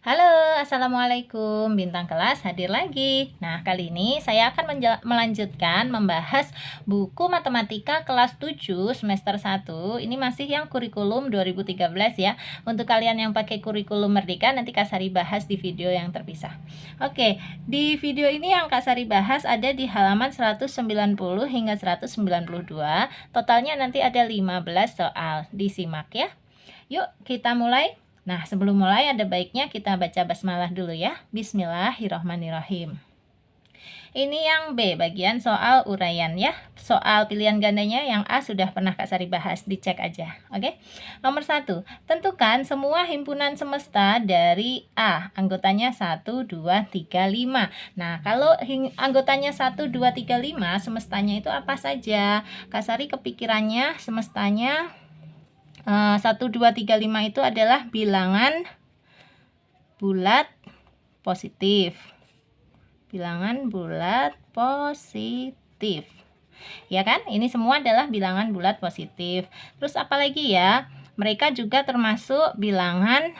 Halo, Assalamualaikum, bintang kelas hadir lagi. Nah, kali ini saya akan melanjutkan membahas buku matematika kelas 7 semester 1. Ini masih yang kurikulum 2013 ya. Untuk kalian yang pakai kurikulum Merdeka, nanti Kak Sari bahas di video yang terpisah. Oke, di video ini yang Kak Sari bahas ada di halaman 190 hingga 192. Totalnya nanti ada 15 soal. Disimak ya. Yuk, kita mulai. Nah, sebelum mulai ada baiknya kita baca basmalah dulu ya. Bismillahirrahmanirrahim. Ini yang B, bagian soal uraian ya. Soal pilihan gandanya yang A sudah pernah Kak Sari bahas, dicek aja. Oke. Nomor 1, tentukan semua himpunan semesta dari A. Anggotanya 1, 2, 3, 5. Nah, kalau anggotanya 1, 2, 3, 5, semestanya itu apa saja? Kak Sari kepikirannya semestanya 1, 2, 3, 5 itu adalah bilangan bulat positif. Bilangan bulat positif. Ya kan? Ini semua adalah bilangan bulat positif. Terus apa lagi ya? Mereka juga termasuk bilangan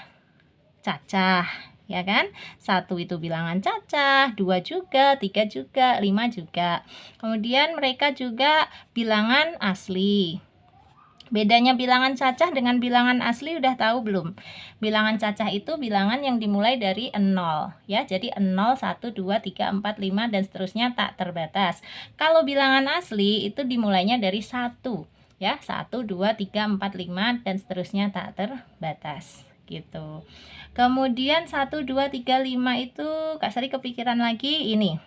cacah. Ya kan? 1 itu bilangan cacah, 2 juga, 3 juga, 5 juga. Kemudian mereka juga bilangan asli. Bedanya bilangan cacah dengan bilangan asli udah tahu belum? Bilangan cacah itu bilangan yang dimulai dari 0 ya. Jadi 0, 1, 2, 3, 4, 5 dan seterusnya tak terbatas. Kalau bilangan asli itu dimulainya dari 1 ya. 1, 2, 3, 4, 5 dan seterusnya tak terbatas gitu. Kemudian 1, 2, 3, 5 itu Kak Sari kepikiran lagi ini.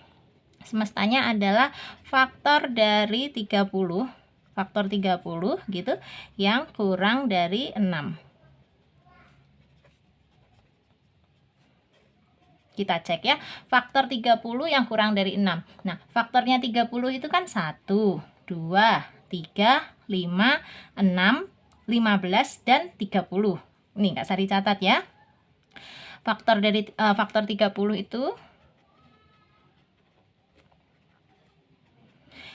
Semestanya adalah faktor dari 30. Faktor 30 gitu yang kurang dari 6. Kita cek ya, faktor 30 yang kurang dari 6. Nah, faktornya 30 itu kan 1, 2, 3, 5, 6, 15 dan 30. Nih Kak Sari catat ya. Faktor dari faktor 30 itu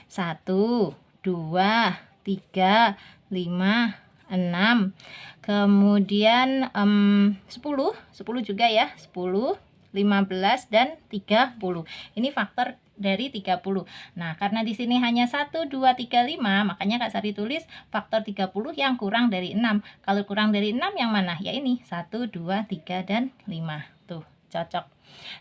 1, 2, 3, 5, 6. Kemudian 10 juga ya. 10, 15 dan 30. Ini faktor dari 30. Nah, karena di sini hanya 1, 2, 3, 5, makanya Kak Sari tulis faktor 30 yang kurang dari 6. Kalau kurang dari 6 yang mana? Ya ini, 1, 2, 3 dan 5. Tuh, cocok.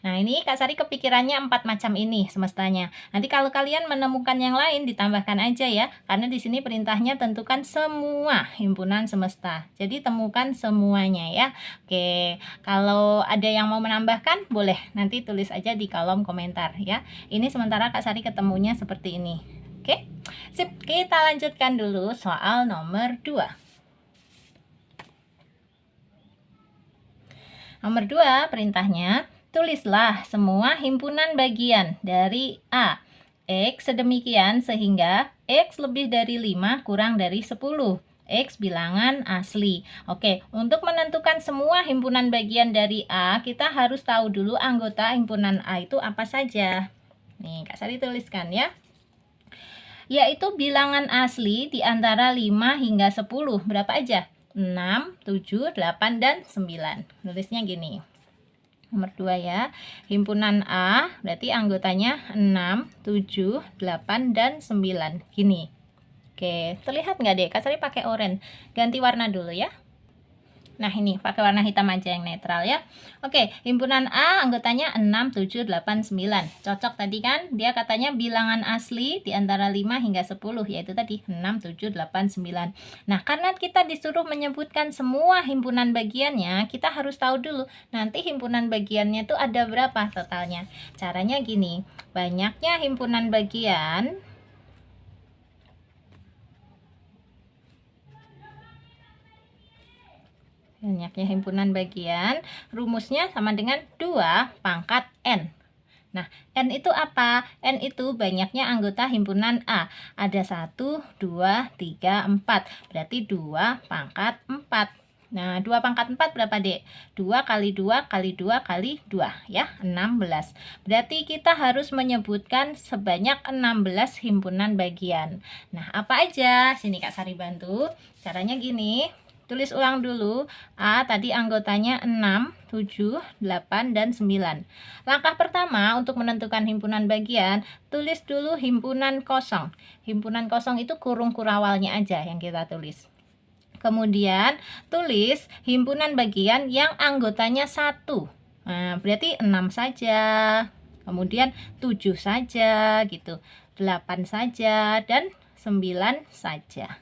Nah, ini Kak Sari kepikirannya 4 macam ini semestanya. Nanti kalau kalian menemukan yang lain ditambahkan aja ya. Karena di sini perintahnya tentukan semua himpunan semesta. Jadi temukan semuanya ya. Oke, kalau ada yang mau menambahkan boleh nanti tulis aja di kolom komentar ya. Ini sementara Kak Sari ketemunya seperti ini. Oke. Sip, kita lanjutkan dulu soal nomor 2. Nomor 2 perintahnya, tulislah semua himpunan bagian dari A. X sedemikian sehingga X lebih dari 5 kurang dari 10. X bilangan asli. Oke, untuk menentukan semua himpunan bagian dari A, kita harus tahu dulu anggota himpunan A itu apa saja. Nih, Kak Sari tuliskan ya. Yaitu bilangan asli di antara 5 hingga 10. Berapa aja? 6, 7, 8, dan 9. Nulisnya gini. Nomor 2 ya. Himpunan A berarti anggotanya 6, 7, 8, dan 9. Gini. Oke, terlihat nggak deh? Kak Sari pakai oranye. Ganti warna dulu ya. Nah, ini pakai warna hitam aja yang netral ya. Oke, himpunan A anggotanya 6, 7, 8, 9. Cocok tadi kan? Dia katanya bilangan asli di antara 5 hingga 10, yaitu tadi 6, 7, 8, 9. Nah, karena kita disuruh menyebutkan semua himpunan bagiannya, kita harus tahu dulu nanti himpunan bagiannya itu ada berapa totalnya. Caranya gini, banyaknya himpunan bagian banyaknya himpunan bagian, rumusnya sama dengan 2 pangkat N. Nah, N itu apa? N itu banyaknya anggota himpunan A. Ada 1, 2, 3, 4. Berarti 2 pangkat 4. Nah, 2 pangkat 4 berapa, Dek? 2 kali 2 kali 2 kali 2, ya, 16. Berarti kita harus menyebutkan sebanyak 16 himpunan bagian. Nah, apa aja? Sini Kak Sari bantu. Caranya gini. Tulis ulang dulu. A tadi anggotanya 6, 7, 8, dan 9. Langkah pertama untuk menentukan himpunan bagian, tulis dulu himpunan kosong. Himpunan kosong itu kurung kurawalnya aja yang kita tulis. Kemudian tulis himpunan bagian yang anggotanya 1. Nah, berarti 6 saja. Kemudian 7 saja gitu. 8 saja dan 9 saja.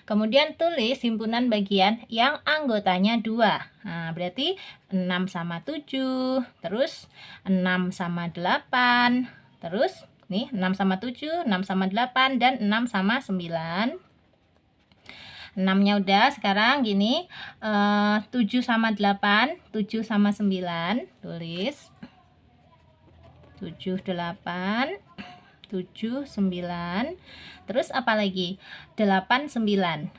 Kemudian tulis himpunan bagian yang anggotanya 2. Nah, berarti 6 sama 7, terus 6 sama 8, terus nih 6 sama 7, 6 sama 8, dan 6 sama 9. 6-nya udah, sekarang gini, 7 sama 8, 7 sama 9, tulis 7, 8, 7, 9, terus apa lagi? 8, 9.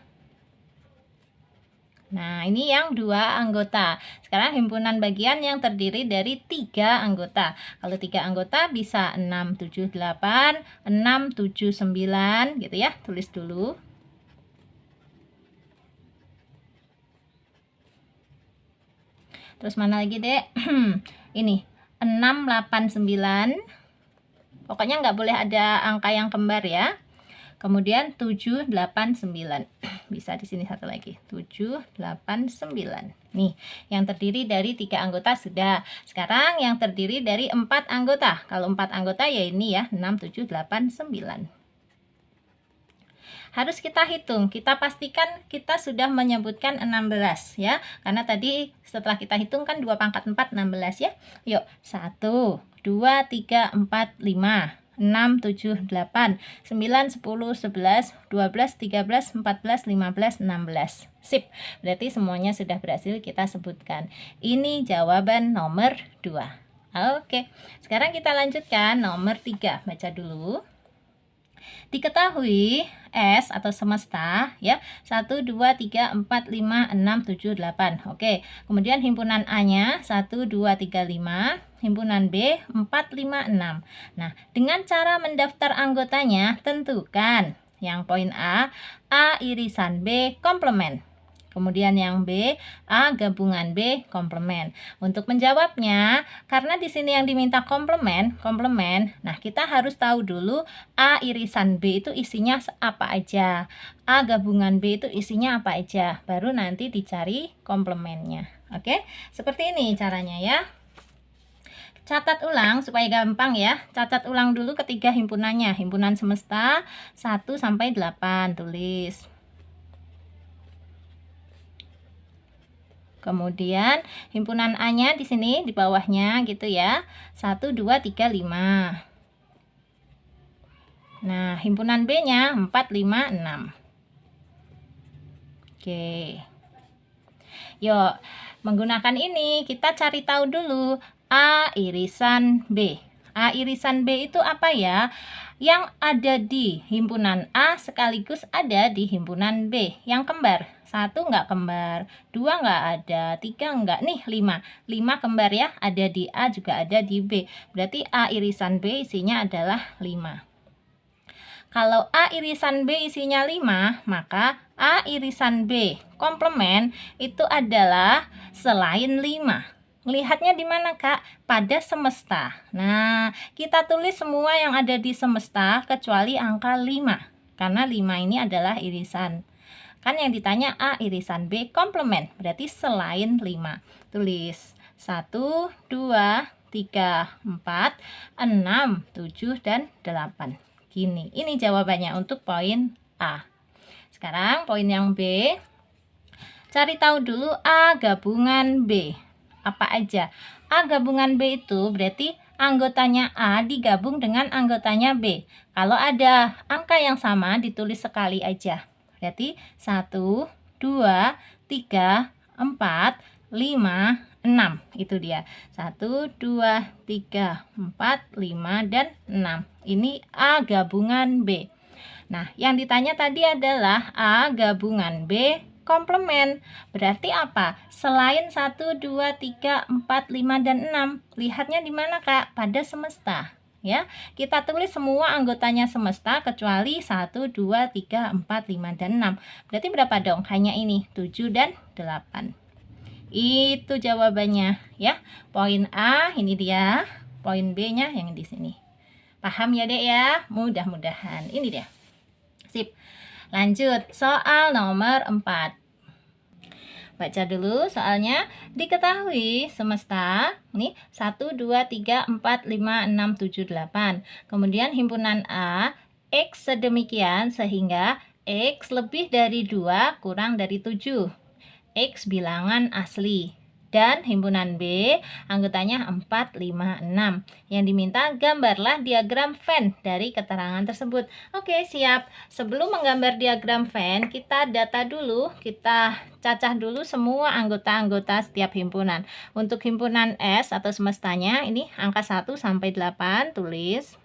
Nah, ini yang 2 anggota. Sekarang himpunan bagian yang terdiri dari 3 anggota. Kalau 3 anggota bisa 6, 7, 8, 6, 7, 9 gitu ya. Tulis dulu. Terus mana lagi, Dek? Ini 6, 8, 9. Pokoknya nggak boleh ada angka yang kembar ya. Kemudian 7, 8, 9. Bisa di sini satu lagi. 7, 8, 9. Nih, yang terdiri dari 3 anggota sudah. Sekarang yang terdiri dari 4 anggota. Kalau 4 anggota ya ini ya, 6, 7, 8, 9. Harus kita hitung, kita pastikan kita sudah menyebutkan 16 ya. Karena tadi setelah kita hitung kan 2 pangkat 4, 16 ya. Yuk, 1, 2, 3, 4, 5, 6, 7, 8, 9, 10, 11, 12, 13, 14, 15, 16. Sip, berarti semuanya sudah berhasil kita sebutkan. Ini jawaban nomor 2. Oke, sekarang kita lanjutkan nomor 3. Baca dulu. Diketahui S atau semesta ya 1, 2, 3, 4, 5, 6, 7, 8. Oke, kemudian himpunan A-nya 1, 2, 3, 5, himpunan B 4, 5, 6. Nah, dengan cara mendaftar anggotanya tentukan yang poin A irisan B komplement. Kemudian yang B, A gabungan B komplement. Untuk menjawabnya, karena di sini yang diminta komplement, nah kita harus tahu dulu A irisan B itu isinya apa aja. A gabungan B itu isinya apa aja. Baru nanti dicari komplementnya. Oke, seperti ini caranya ya. Catat ulang supaya gampang ya. Catat ulang dulu ketiga himpunannya. Himpunan semesta 1 sampai 8, tulis. Kemudian himpunan A-nya di sini di bawahnya gitu ya. 1, 2, 3, 5. Nah, himpunan B-nya 4, 5, 6. Oke. Yuk, menggunakan ini kita cari tahu dulu A irisan B. A irisan B itu apa ya? Yang ada di himpunan A sekaligus ada di himpunan B. Yang kembar. 1 nggak kembar, 2 nggak ada, 3 nggak, nih 5. 5 kembar ya, ada di A juga ada di B. Berarti A irisan B isinya adalah 5. Kalau A irisan B isinya 5, maka A irisan B komplement itu adalah selain 5. Lihatnya di mana, Kak? Pada semesta. Nah, kita tulis semua yang ada di semesta kecuali angka 5. Karena 5 ini adalah irisan. Kan yang ditanya A irisan B komplement, berarti selain 5. Tulis 1, 2, 3, 4, 6, 7, dan 8. Gini, ini jawabannya untuk poin A. Sekarang poin yang B. Cari tahu dulu A gabungan B. Apa aja? A gabungan B itu berarti anggotanya A digabung dengan anggotanya B. Kalau ada angka yang sama ditulis sekali aja. Berarti 1, 2, 3, 4, 5, 6. Itu dia. 1, 2, 3, 4, 5, dan 6. Ini A gabungan B. Nah, yang ditanya tadi adalah A gabungan B komplement. Berarti apa? Selain 1, 2, 3, 4, 5, dan 6. Lihatnya di mana, Kak? Pada semesta. ya. Kita tulis semua anggotanya semesta kecuali 1, 2, 3, 4, 5, dan 6. Berarti berapa dong? Hanya ini, 7 dan 8. Itu jawabannya ya. Poin A ini dia, poin B-nya yang di sini. Paham ya, Dek ya? Mudah-mudahan. Ini dia. Sip. Lanjut, soal nomor 4. Baca dulu soalnya. Diketahui semesta ini 1, 2, 3, 4, 5, 6, 7, 8. Kemudian himpunan A X sedemikian sehingga X lebih dari 2 kurang dari 7. X bilangan asli. Dan himpunan B anggotanya 4, 5, 6. Yang diminta gambarlah diagram Venn dari keterangan tersebut. Oke, siap. Sebelum menggambar diagram Venn, kita data dulu, kita cacah dulu semua anggota-anggota setiap himpunan. Untuk himpunan S atau semestanya, ini angka 1 sampai 8, tulis.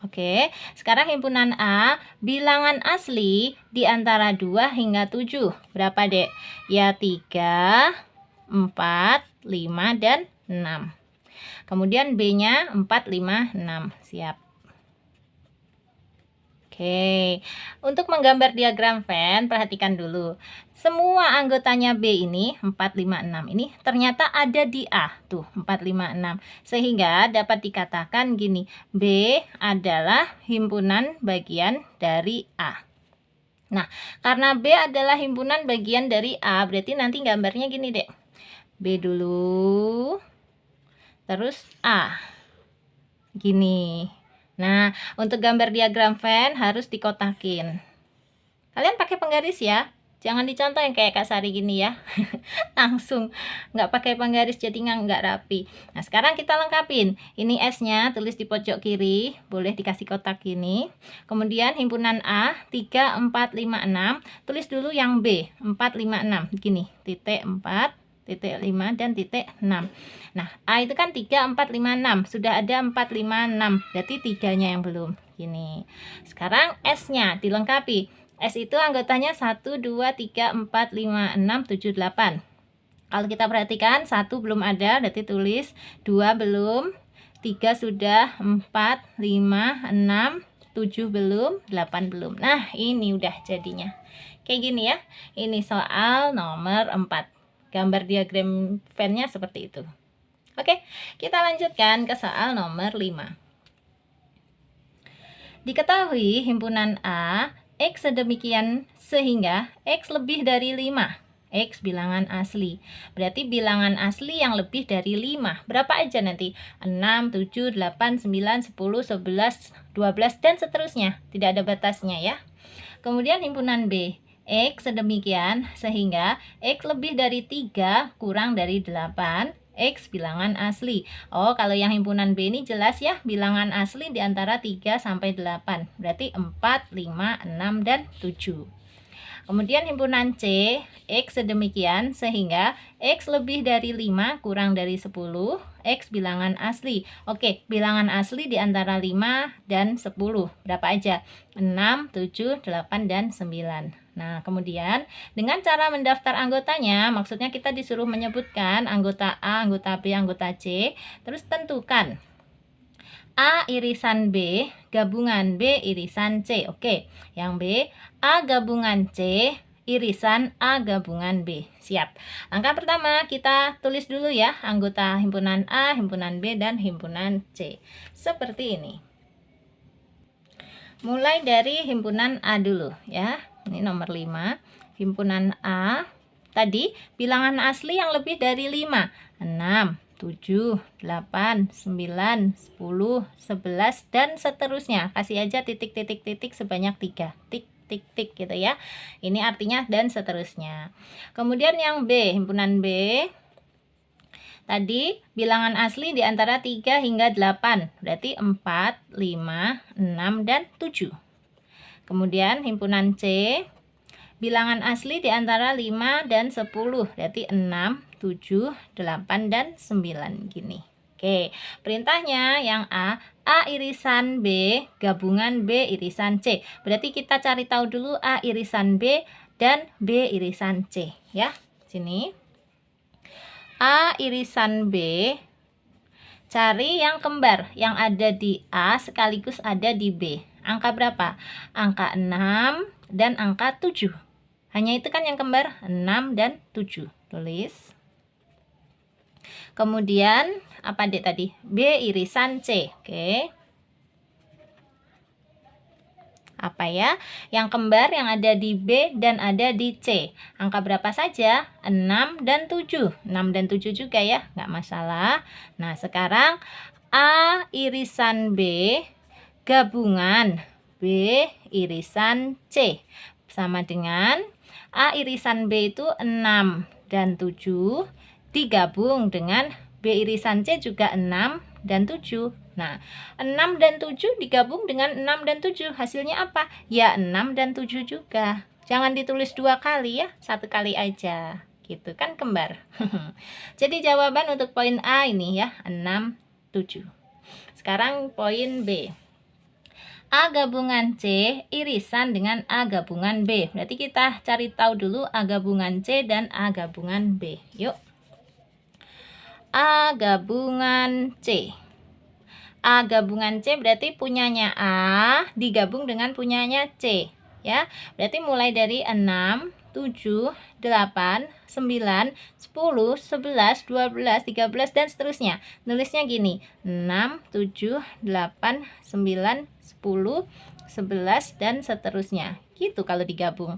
Oke, sekarang himpunan A, bilangan asli di antara 2 hingga 7. Berapa, Dek? Ya, 3, 4, 5, dan 6. Kemudian B-nya 4, 5, 6. Siap. Oke, untuk menggambar diagram Venn, perhatikan dulu. Semua anggotanya B ini, 4, 5, 6 ini ternyata ada di A. Tuh, 4, 5, 6. Sehingga dapat dikatakan gini, B adalah himpunan bagian dari A. Nah, karena B adalah himpunan bagian dari A, berarti nanti gambarnya gini, Dek. B dulu, terus A. Gini. Nah, untuk gambar diagram Venn harus dikotakin. Kalian pakai penggaris ya. Jangan dicontoh yang kayak Kak Sari gini ya. Langsung nggak pakai penggaris jadi nggak rapi. Nah, sekarang kita lengkapin. Ini S-nya tulis di pojok kiri, boleh dikasih kotak gini. Kemudian himpunan A 3, 4, 5, 6. Tulis dulu yang B 4, 5, 6. Gini, titik 4, titik 5, dan titik 6. Nah, A itu kan 3, 4, 5, 6. Sudah ada 4, 5, 6. Berarti 3-nya yang belum. Gini. Sekarang S-nya dilengkapi. S itu anggotanya 1, 2, 3, 4, 5, 6, 7, 8. Kalau kita perhatikan, 1 belum ada, berarti tulis 2 belum, 3 sudah, 4, 5, 6, 7 belum, 8 belum. Nah, ini udah jadinya. Kayak gini ya. Ini soal nomor 4. Gambar diagram Venn-nya seperti itu. Oke, kita lanjutkan ke soal nomor 5. Diketahui himpunan A, X sedemikian sehingga X lebih dari 5. X bilangan asli. Berarti bilangan asli yang lebih dari 5. Berapa aja nanti? 6, 7, 8, 9, 10, 11, 12, dan seterusnya. Tidak ada batasnya ya. Kemudian himpunan B, X sedemikian sehingga X lebih dari 3 kurang dari 8. X bilangan asli. Oh, kalau yang himpunan B ini jelas ya, bilangan asli di antara 3 sampai 8. Berarti 4, 5, 6, dan 7. Kemudian himpunan C, X sedemikian sehingga X lebih dari 5 kurang dari 10. X bilangan asli. Oke, bilangan asli di antara 5 dan 10. Berapa aja? 6, 7, 8, dan 9. Nah, kemudian dengan cara mendaftar anggotanya, maksudnya kita disuruh menyebutkan anggota A, anggota B, anggota C, terus tentukan A irisan B, gabungan B irisan C. Oke, yang B, A gabungan C, irisan A gabungan B. Siap. Langkah pertama, kita tulis dulu ya, anggota himpunan A, himpunan B, dan himpunan C. Seperti ini. Mulai dari himpunan A dulu ya. Ini nomor 5. Himpunan A tadi bilangan asli yang lebih dari 5. 6, 7, 8, 9, 10, 11, dan seterusnya. Kasih aja titik-titik-titik sebanyak 3. Tik gitu ya. Ini artinya dan seterusnya. Kemudian yang B, himpunan B tadi bilangan asli di antara 3 hingga 8. Berarti 4, 5, 6, dan 7. Kemudian himpunan C, bilangan asli di antara 5 dan 10. Berarti 6, 7, 8, dan 9. Gini. Oke, perintahnya yang A irisan B, gabungan B irisan C. Berarti kita cari tahu dulu A irisan B dan B irisan C. Ya, sini. A irisan B, cari yang kembar yang ada di A sekaligus ada di B. Angka berapa? Angka 6 dan angka 7. Hanya itu kan yang kembar, 6 dan 7. Tulis. Kemudian, apa Dek tadi? B irisan C. Oke. Apa ya? Yang kembar yang ada di B dan ada di C. Angka berapa saja? 6 dan 7. 6 dan 7 juga ya, nggak masalah. Nah, sekarang A irisan B gabungan B irisan C. Sama dengan A irisan B itu 6 dan 7 digabung dengan B irisan C juga 6 dan 7. Nah, 6 dan 7 digabung dengan 6 dan 7. Hasilnya apa? Ya, 6 dan 7 juga. Jangan ditulis 2 kali ya, 1 kali aja. Gitu kan kembar. Jadi jawaban untuk poin A ini ya, 6, 7. Sekarang poin B. A gabungan C irisan dengan A gabungan B. Berarti kita cari tahu dulu A gabungan C dan A gabungan B. Yuk. A gabungan C. A gabungan C berarti punyanya A digabung dengan punyanya C ya. Berarti mulai dari 6, 7, 8, 9, 10, 11, 12, 13 dan seterusnya. Nulisnya gini, 6, 7, 8, 9, 10, 11 dan seterusnya. Gitu kalau digabung.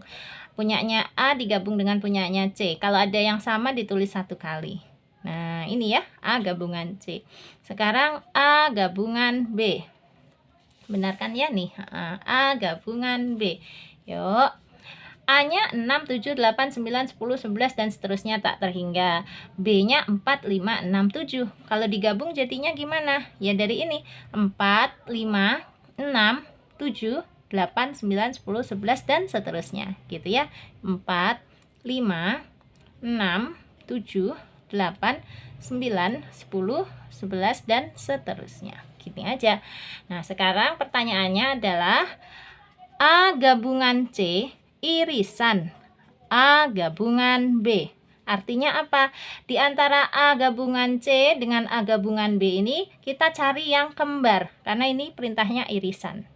Punyanya A digabung dengan punyanya C. Kalau ada yang sama ditulis 1 kali. Nah, ini ya, A gabungan C. Sekarang A gabungan B. Benar kan ya nih? A gabungan B. Yuk. A-nya 6, 7, 8, 9, 10, 11 dan seterusnya tak terhingga. B-nya 4, 5, 6, 7. Kalau digabung jadinya gimana? Ya dari ini. 4, 5, 6, 7, 8, 9, 10, 11 dan seterusnya. Gitu ya. 4, 5, 6, 7, 8, 9, 10, 11 dan seterusnya. Gini aja. Nah, sekarang pertanyaannya adalah A gabungan C irisan A gabungan B. Artinya apa? Di antara A gabungan C dengan A gabungan B ini kita cari yang kembar karena ini perintahnya irisan.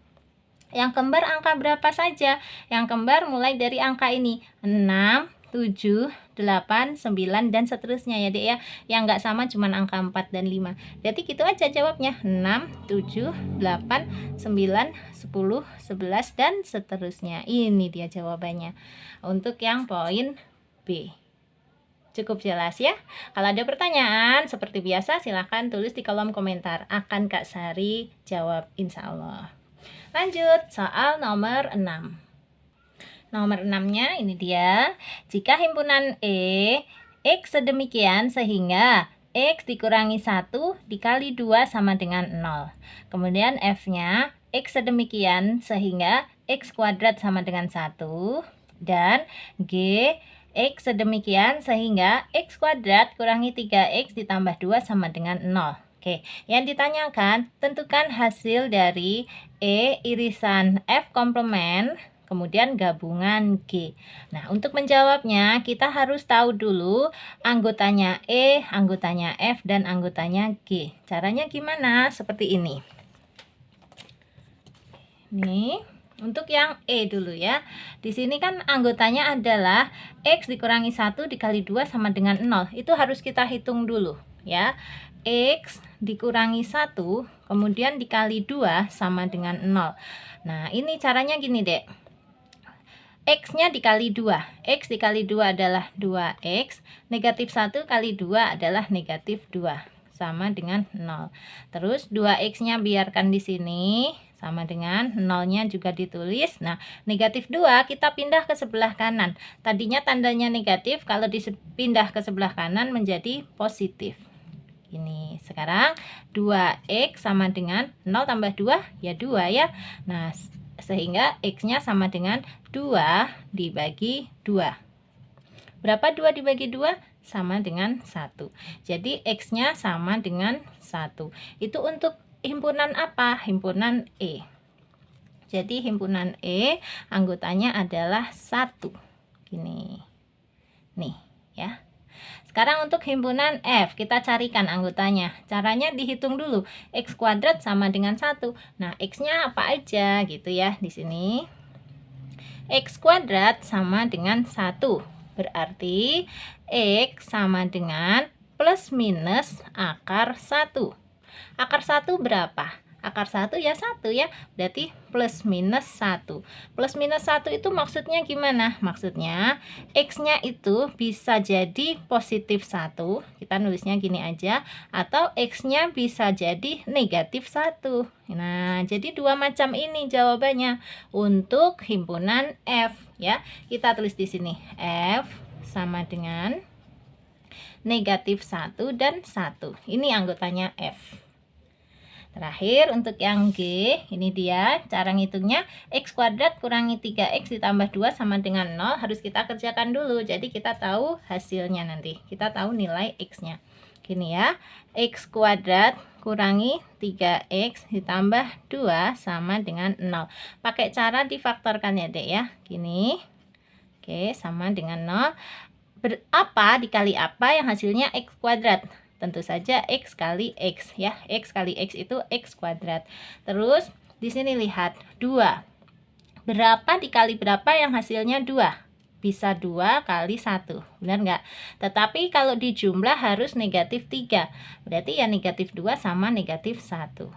Yang kembar angka berapa saja? Yang kembar mulai dari angka ini 6, 7, 8, 9 dan seterusnya ya Dek ya. Yang nggak sama cuma angka 4 dan 5. Jadi gitu aja jawabnya. 6, 7, 8, 9, 10, 11 dan seterusnya. Ini dia jawabannya. Untuk yang poin B. Cukup jelas ya. Kalau ada pertanyaan seperti biasa silahkan tulis di kolom komentar. Akan Kak Sari jawab insya Allah. Lanjut soal nomor 6. Nomor 6-nya ini dia. Jika himpunan X sedemikian sehingga X dikurangi 1 dikali 2 sama dengan 0. Kemudian F-nya X sedemikian sehingga X kuadrat sama dengan 1. Dan G X sedemikian sehingga X kuadrat kurangi 3X ditambah 2 sama dengan 0. Oke, yang ditanyakan tentukan hasil dari E irisan F komplement kemudian gabungan G. Nah, untuk menjawabnya kita harus tahu dulu anggotanya E, anggotanya F dan anggotanya G. Caranya gimana? Seperti ini. Nih, untuk yang E dulu ya. Di sini kan anggotanya adalah X dikurangi 1 dikali 2 sama dengan 0. Itu harus kita hitung dulu ya. X dikurangi 1 kemudian dikali 2 sama dengan 0. Nah, ini caranya gini, Dek. X-nya dikali 2. X dikali 2 adalah 2X. Negatif 1 kali 2 adalah negatif 2. Sama dengan 0. Terus 2X-nya biarkan di sini. Sama dengan 0-nya juga ditulis. Nah, negatif 2 kita pindah ke sebelah kanan. Tadinya tandanya negatif. Kalau dipindah ke sebelah kanan menjadi positif. Ini sekarang 2X sama dengan 0 tambah 2 ya 2 ya. Nah, sehingga X-nya sama dengan 2 dibagi 2. Berapa 2 dibagi 2? Sama dengan 1. Jadi X-nya sama dengan 1. Itu untuk himpunan apa? Himpunan E. Jadi himpunan E anggotanya adalah 1. Gini. Nih ya. Sekarang untuk himpunan F, kita carikan anggotanya. Caranya dihitung dulu. X kuadrat sama dengan 1. Nah, X-nya apa aja gitu ya di sini. X kuadrat sama dengan 1. Berarti X sama dengan plus minus akar 1. Akar 1 berapa? Akar 1 ya 1 ya. Berarti plus minus 1. Plus minus 1 itu maksudnya gimana? Maksudnya X-nya itu bisa jadi positif 1. Kita nulisnya gini aja. Atau X-nya bisa jadi negatif 1. Nah, jadi dua macam ini jawabannya untuk himpunan F ya. Kita tulis di sini. F sama dengan negatif 1 dan 1. Ini anggotanya F. Terakhir untuk yang G, ini dia cara ngitungnya. X kuadrat kurangi 3X ditambah 2 sama dengan 0. Harus kita kerjakan dulu, jadi kita tahu hasilnya nanti. Kita tahu nilai X-nya. Gini ya, X kuadrat kurangi 3X ditambah 2 sama dengan 0. Pakai cara difaktorkan ya dek ya. Gini, oke, sama dengan 0. Berapa dikali apa yang hasilnya X kuadrat? Tentu saja X kali X ya. X kali X itu X kuadrat. Terus di sini lihat 2. Berapa dikali berapa yang hasilnya 2? Bisa 2 kali 1. Benar nggak? Tetapi kalau di jumlah harus negatif 3. Berarti ya negatif 2 sama negatif 1.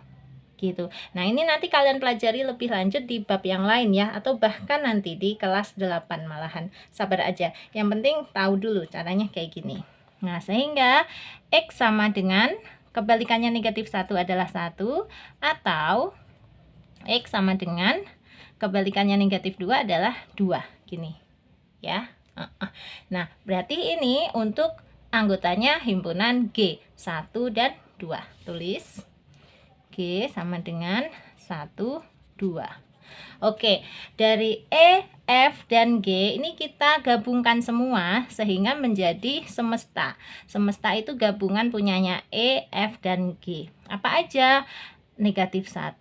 Gitu. Nah, ini nanti kalian pelajari lebih lanjut di bab yang lain ya, atau bahkan nanti di kelas 8 malahan. Sabar aja. Yang penting tahu dulu caranya kayak gini. Nah, sehingga X sama dengan kebalikannya negatif 1 adalah 1, atau X sama dengan kebalikannya negatif 2 adalah 2. Gini ya. Nah, berarti ini untuk anggotanya himpunan G 1 dan 2. Tulis G sama dengan 1, 2. Oke, dari E, F, dan G ini kita gabungkan semua sehingga menjadi semesta. Semesta itu gabungan punyanya E, F, dan G. Apa aja? Negatif 1,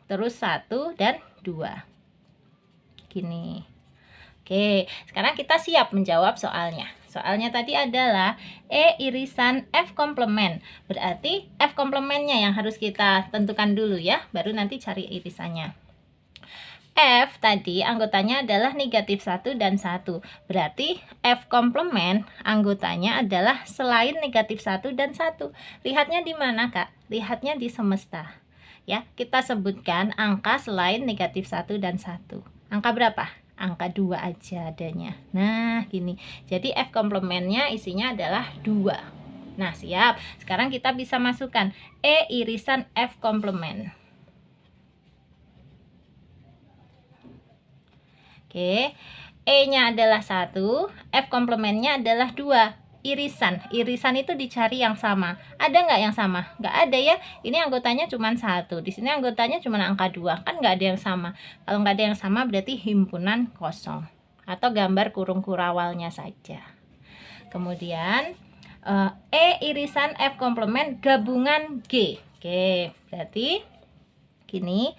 terus 1, dan 2. Gini. Oke, sekarang kita siap menjawab soalnya. Soalnya tadi adalah E irisan F komplement. Berarti F komplementnya yang harus kita tentukan dulu ya, baru nanti cari irisannya. F tadi anggotanya adalah negatif 1 dan 1. Berarti F komplement anggotanya adalah selain negatif 1 dan 1. Lihatnya di mana, Kak? Lihatnya di semesta. Ya, kita sebutkan angka selain negatif 1 dan 1. Angka berapa? Angka 2 aja adanya. Nah, gini. Jadi F komplementnya isinya adalah 2. Nah, siap. Sekarang kita bisa masukkan E irisan F komplement. Oke, E-nya adalah 1, F komplementnya adalah 2. Irisan itu dicari yang sama. Ada nggak yang sama? Nggak ada ya. Ini anggotanya cuma 1. Di sini anggotanya cuma angka 2. Kan nggak ada yang sama. Kalau nggak ada yang sama berarti himpunan kosong. Atau gambar kurung kurawalnya saja. Kemudian E irisan F komplement gabungan G. Oke, berarti gini.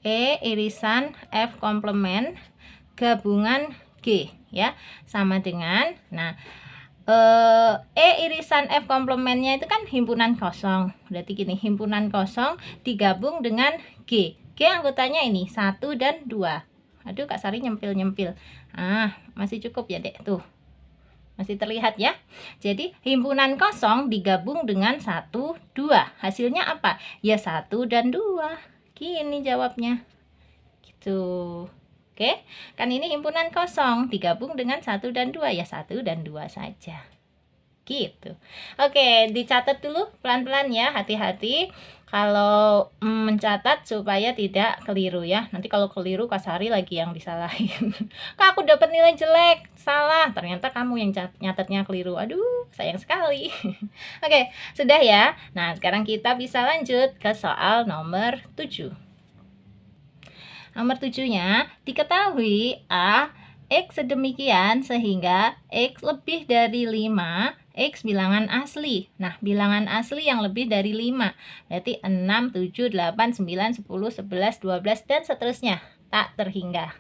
E irisan F komplement gabungan G ya, sama dengan E irisan F komplementnya itu kan himpunan kosong. Berarti gini, himpunan kosong digabung dengan G. G anggotanya ini 1 dan 2. Aduh, Kak Sari nyempil-nyempil. Masih cukup ya, Dek. Tuh. Masih terlihat ya. Jadi himpunan kosong digabung dengan 1, 2. Hasilnya apa? Ya 1 dan 2. Gini jawabnya. Gitu. Oke, kan ini himpunan kosong digabung dengan 1 dan 2 ya 1 dan 2 saja. Gitu. Oke, dicatat dulu pelan-pelan ya, hati-hati kalau mencatat supaya tidak keliru ya. Nanti kalau keliru Kak Sari lagi yang disalahin. Kak, aku dapat nilai jelek, salah. Ternyata kamu yang nyatatnya keliru. Aduh, sayang sekali. Oke, sudah ya. Nah, sekarang kita bisa lanjut ke soal nomor 7. Nomor 7-nya, diketahui A, X sedemikian sehingga X lebih dari 5, X bilangan asli. Nah, bilangan asli yang lebih dari 5. Berarti 6, 7, 8, 9, 10, 11, 12, dan seterusnya. Tak terhingga.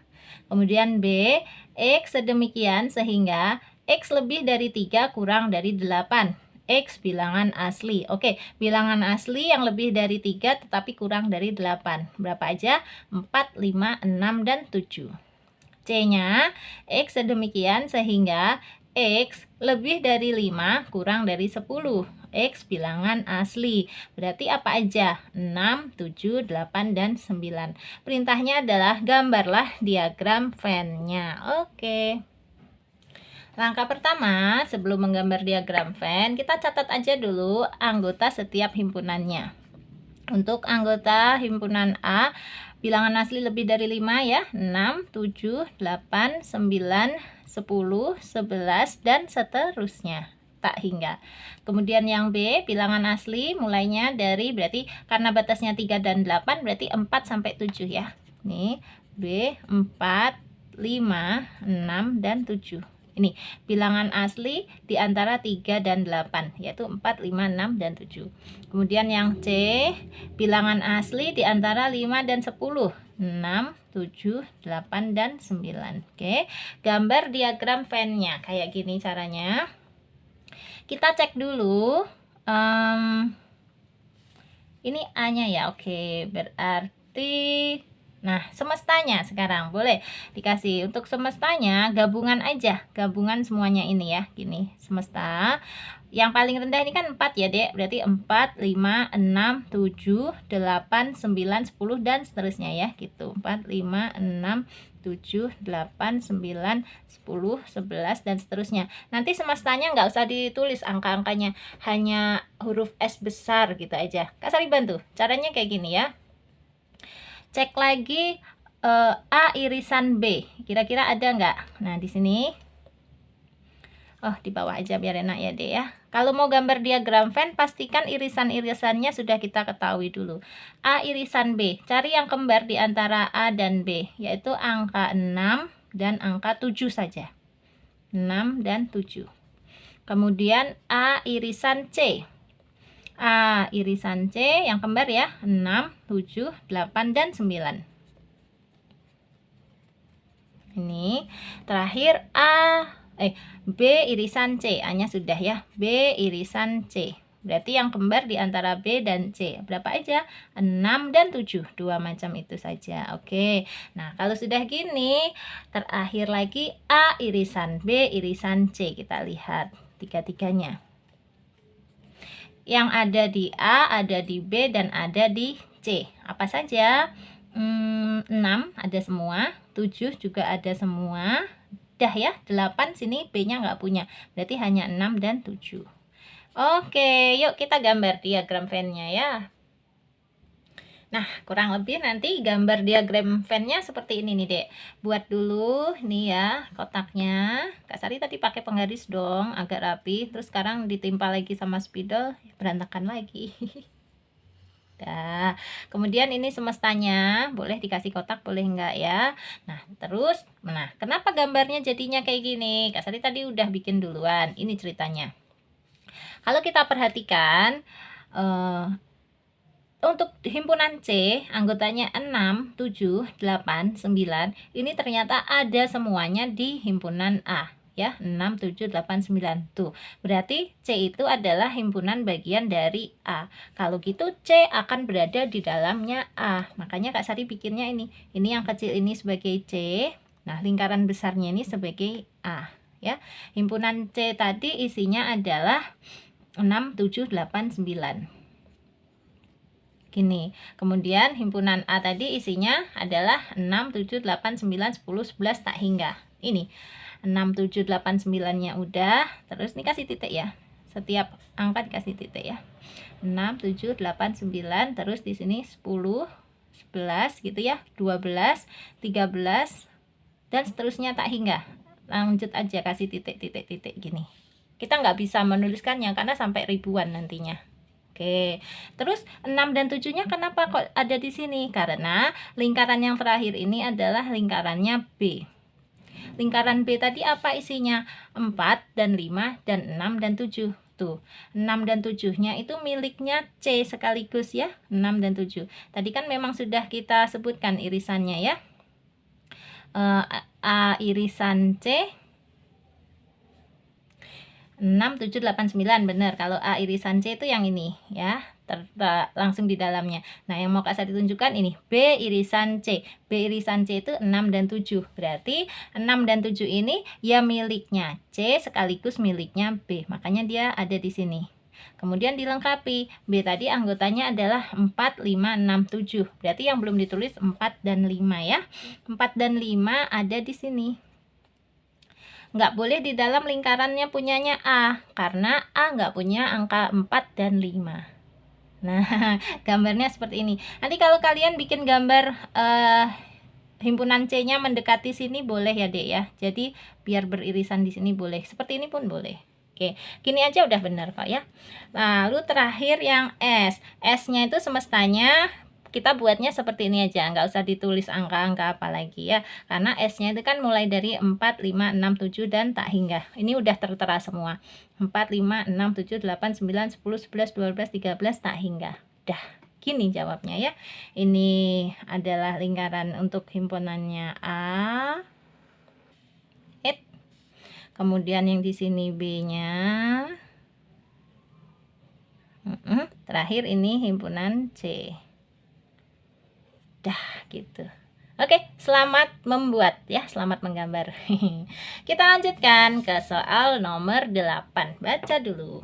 Kemudian B, X sedemikian sehingga X lebih dari 3 kurang dari 8. X bilangan asli. Oke, bilangan asli yang lebih dari 3 tetapi kurang dari 8. Berapa aja? 4, 5, 6, dan 7. C-nya X sedemikian sehingga X lebih dari 5 kurang dari 10. X bilangan asli. Berarti apa aja? 6, 7, 8, dan 9. Perintahnya adalah gambarlah diagram Venn-nya. Oke. Langkah pertama, sebelum menggambar diagram Venn, kita catat aja dulu anggota setiap himpunannya. Untuk anggota himpunan A, bilangan asli lebih dari 5 ya, 6, 7, 8, 9, 10, 11, dan seterusnya. Tak hingga. Kemudian yang B, bilangan asli mulainya dari, berarti karena batasnya 3 dan 8, berarti 4 sampai 7 ya. Nih, B, 4, 5, 6, dan 7. Ini bilangan asli di antara 3 dan 8, yaitu 4, 5, 6, dan 7. Kemudian yang C, bilangan asli di antara 5 dan 10, 6, 7, 8, dan 9. Oke, gambar diagram Venn-nya kayak gini caranya. Kita cek dulu. Ini A-nya ya. Oke, berarti nah, semestanya sekarang boleh dikasih. Untuk semestanya gabungan aja, gabungan semuanya ini ya, gini. Semesta yang paling rendah ini kan 4 ya, Dek. Berarti 4, 5, 6, 7, 8, 9, 10, dan seterusnya ya, gitu. 4, 5, 6, 7, 8, 9, 10, 11, dan seterusnya. Nanti semestanya nggak usah ditulis angka-angkanya, hanya huruf S besar gitu aja. Kak Sari bantu. Caranya kayak gini ya. Cek lagi A irisan B. Kira-kira ada nggak? Nah, di sini. Oh, di bawah aja biar enak ya, Dek ya. Kalau mau gambar diagram Venn, pastikan irisan-irisannya sudah kita ketahui dulu. A irisan B. Cari yang kembar di antara A dan B, yaitu angka 6 dan angka 7 saja. 6 dan 7. Kemudian A irisan C. A irisan C yang kembar ya, 6, 7, 8, dan 9. Ini terakhir B irisan C. A-nya sudah ya, B irisan C. Berarti yang kembar di antara B dan C berapa aja? 6 dan 7. Dua macam itu saja. Oke. Nah, kalau sudah gini, terakhir lagi A irisan B irisan C. Kita lihat tiga-tiganya. Yang ada di A, ada di B, dan ada di C. Apa saja? 6 ada semua, 7 juga ada semua. Dah ya, 8 sini B-nya nggak punya. Berarti hanya 6 dan 7. Oke, yuk kita gambar diagram Venn-nya ya. Nah, kurang lebih nanti gambar diagram Venn-nya seperti ini nih, Dek. Buat dulu nih ya kotaknya. Kak Sari tadi pakai penggaris dong, agak rapi. Terus sekarang ditimpa lagi sama spidol, berantakan lagi. Dah. Kemudian ini semestanya, boleh dikasih kotak, boleh enggak ya. Nah, terus, nah, kenapa gambarnya jadinya kayak gini? Kak Sari tadi udah bikin duluan. Ini ceritanya. Kalau kita perhatikan, untuk himpunan C, anggotanya 6, 7, 8, 9. Ini ternyata ada semuanya di himpunan A. Ya, 6, 7, 8, 9. Tuh, berarti C itu adalah himpunan bagian dari A. Kalau gitu C akan berada di dalamnya A. Makanya Kak Sari bikinnya ini. Ini yang kecil ini sebagai C. Nah, lingkaran besarnya ini sebagai A. Ya, himpunan C tadi isinya adalah 6, 7, 8, 9. Gini, kemudian himpunan A tadi isinya adalah 6, 7, 8, 9, 10, 11, tak hingga. Ini 6, 7, 8, 9-nya udah. Terus ini kasih titik ya. Setiap angka dikasih titik ya. 6, 7, 8, 9. Terus di sini 10, 11 gitu ya. 12, 13, dan seterusnya tak hingga. Lanjut aja kasih titik-titik-titik gini. Kita nggak bisa menuliskannya karena sampai ribuan nantinya. Oke, terus 6 dan 7-nya kenapa kok ada di sini? Karena lingkaran yang terakhir ini adalah lingkarannya B. Lingkaran B tadi apa isinya? 4 dan 5 dan 6 dan 7. Tuh, 6 dan 7-nya itu miliknya C sekaligus ya, 6 dan 7. Tadi kan memang sudah kita sebutkan irisannya ya. A irisan C 6, 7, 8, 9, benar. Kalau A irisan C itu yang ini ya, langsung di dalamnya. Nah, yang mau Kak Sari tunjukkan ini B irisan C. B irisan C itu 6 dan 7. Berarti 6 dan 7 ini ya miliknya C sekaligus miliknya B. Makanya dia ada di sini. Kemudian dilengkapi. B tadi anggotanya adalah 4, 5, 6, 7. Berarti yang belum ditulis 4 dan 5 ya. 4 dan 5 ada di sini. Nggak boleh di dalam lingkarannya punyanya A, karena A nggak punya angka 4 dan 5. Nah, gambarnya seperti ini. Nanti kalau kalian bikin gambar himpunan C-nya mendekati sini boleh ya, Dek ya. Jadi biar beririsan di sini boleh. Seperti ini pun boleh. Oke, gini aja udah benar kok ya. Lalu terakhir yang S. S-nya itu semestanya kita buatnya seperti ini aja, nggak usah ditulis angka-angka apa lagi ya, karena S-nya itu kan mulai dari 4, 5, 6, 7 dan tak hingga. Ini udah tertera semua. 4, 5, 6, 7, 8, 9, 10, 11, 12, 13 tak hingga. Dah, gini jawabnya ya. Ini adalah lingkaran untuk himpunannya A. Kemudian yang di sini B-nya. Terakhir ini himpunan C. Dah gitu. Oke, selamat membuat ya, selamat menggambar. Kita lanjutkan ke soal nomor 8. Baca dulu.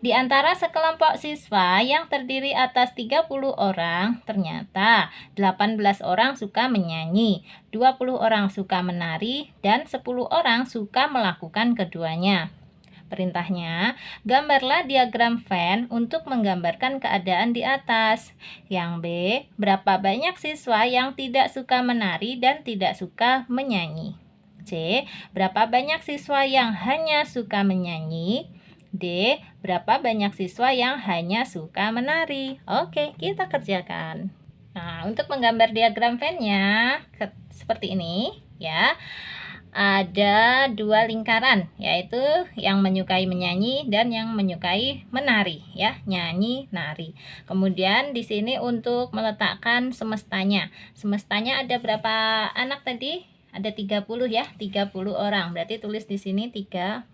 Di antara sekelompok siswa yang terdiri atas 30 orang, ternyata 18 orang suka menyanyi, 20 orang suka menari, dan 10 orang suka melakukan keduanya. Perintahnya, gambarlah diagram Venn untuk menggambarkan keadaan di atas. Yang B, berapa banyak siswa yang tidak suka menari dan tidak suka menyanyi. C, berapa banyak siswa yang hanya suka menyanyi. D, berapa banyak siswa yang hanya suka menari. Oke, kita kerjakan. Nah, untuk menggambar diagram Venn-nya seperti ini ya. Ada dua lingkaran, yaitu yang menyukai menyanyi dan yang menyukai menari ya, nyanyi, nari. Kemudian di sini untuk meletakkan semestanya. Semestanya ada berapa anak tadi? Ada 30 ya, 30 orang. Berarti tulis di sini 30.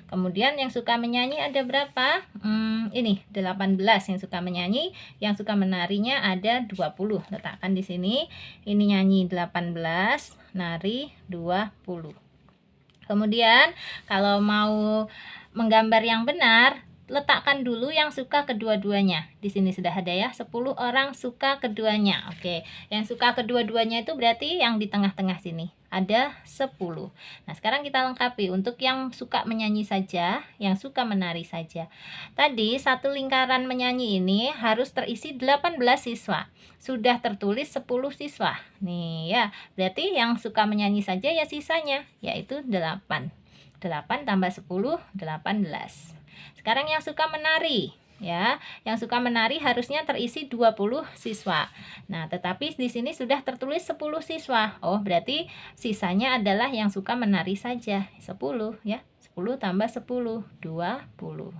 Kemudian yang suka menyanyi ada berapa? Ini 18 yang suka menyanyi, yang suka menarinya ada 20. Letakkan di sini. Ini nyanyi 18, nari 20. Kemudian kalau mau menggambar yang benar, letakkan dulu yang suka kedua-duanya. Di sini sudah ada ya, 10 orang suka keduanya. Oke, yang suka kedua-duanya itu berarti yang di tengah-tengah sini. Ada 10. Nah, sekarang kita lengkapi untuk yang suka menyanyi saja, yang suka menari saja. Tadi satu lingkaran menyanyi ini harus terisi 18 siswa. Sudah tertulis 10 siswa. Nih ya, berarti yang suka menyanyi saja ya sisanya, yaitu 8. 8 tambah 10, 18. Sekarang yang suka menari ya, yang suka menari harusnya terisi 20 siswa. Nah, tetapi di sini sudah tertulis 10 siswa. Oh, berarti sisanya adalah yang suka menari saja, 10 ya. 10 tambah 10, 20.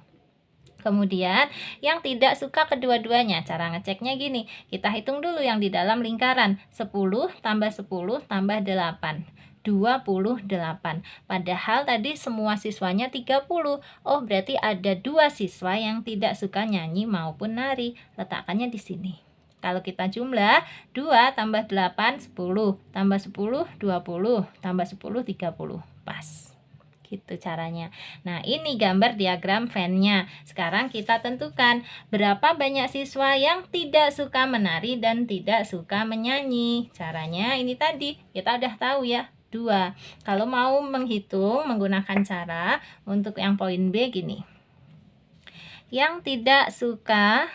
Kemudian yang tidak suka kedua-duanya, cara ngeceknya gini, kita hitung dulu yang di dalam lingkaran, 10 tambah 10 tambah 8, 28. Padahal tadi semua siswanya 30. Oh, berarti ada 2 siswa yang tidak suka nyanyi maupun nari. Letakkannya di sini. Kalau kita jumlah 2 tambah 8, 10, tambah 10, 20, tambah 10, 30. Pas. Gitu caranya. Nah, ini gambar diagram Venn-nya. Sekarang kita tentukan berapa banyak siswa yang tidak suka menari dan tidak suka menyanyi. Caranya ini tadi, kita udah tahu ya, 2. Kalau mau menghitung menggunakan cara untuk yang poin B gini. Yang tidak suka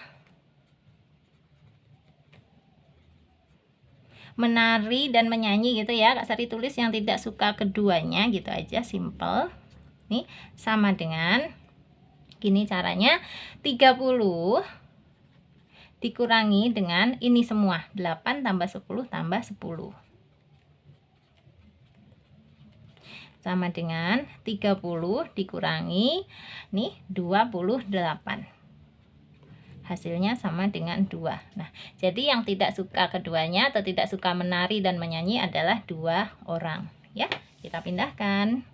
menari dan menyanyi gitu ya, Kak Sari tulis yang tidak suka keduanya gitu aja, simple. Nih, sama dengan gini caranya, 30 dikurangi dengan ini semua, 8 tambah 10 tambah 10. Sama dengan 30 dikurangi nih 28. Hasilnya sama dengan 2. Nah, jadi yang tidak suka keduanya atau tidak suka menari dan menyanyi adalah 2 orang ya. Kita pindahkan.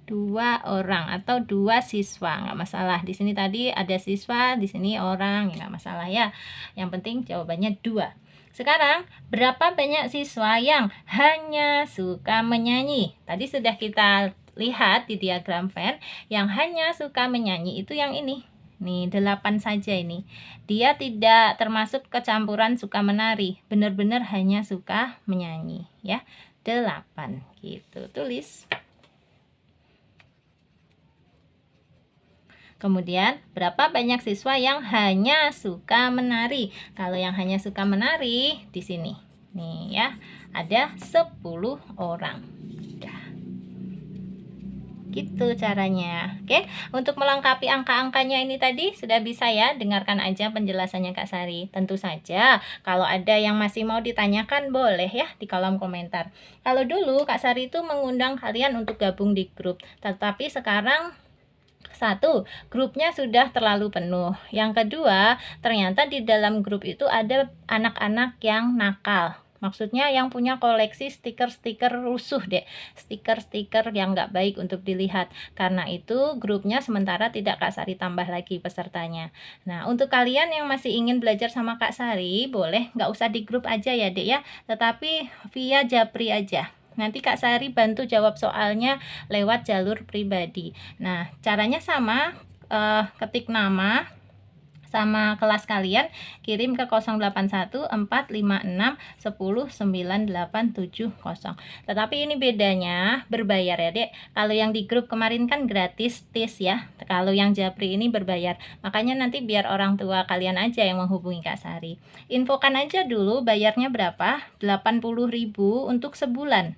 2 orang atau 2 siswa, nggak masalah. Di sini tadi ada siswa, di sini orang, nggak masalah ya. Yang penting jawabannya 2. Sekarang, berapa banyak siswa yang hanya suka menyanyi? Tadi sudah kita lihat di diagram Venn, yang hanya suka menyanyi itu yang ini. Nih, 8 saja ini. Dia tidak termasuk kecampuran suka menari, benar-benar hanya suka menyanyi ya. 8 gitu. Tulis. Kemudian, berapa banyak siswa yang hanya suka menari? Kalau yang hanya suka menari di sini. Nih ya, ada 10 orang. Udah. Gitu caranya. Oke, untuk melengkapi angka-angkanya ini tadi sudah bisa ya, dengarkan aja penjelasannya Kak Sari. Tentu saja kalau ada yang masih mau ditanyakan boleh ya di kolom komentar. Kalau dulu Kak Sari itu mengundang kalian untuk gabung di grup, tetapi sekarang satu, grupnya sudah terlalu penuh. Yang kedua, ternyata di dalam grup itu ada anak-anak yang nakal. Maksudnya yang punya koleksi stiker-stiker rusuh deh. Stiker-stiker yang nggak baik untuk dilihat. Karena itu grupnya sementara tidak Kak Sari tambah lagi pesertanya. Nah, untuk kalian yang masih ingin belajar sama Kak Sari, boleh nggak usah di grup aja ya dek ya. Tetapi via Japri aja. Nanti Kak Sari bantu jawab soalnya lewat jalur pribadi. Nah, caranya sama, ketik nama sama kelas kalian, kirim ke 081456109870. Tetapi ini bedanya berbayar ya dek. Kalau yang di grup kemarin kan gratis tis ya, kalau yang Japri ini berbayar. Makanya nanti biar orang tua kalian aja yang menghubungi Kak Sari. Infokan aja dulu bayarnya berapa, 80.000 untuk sebulan.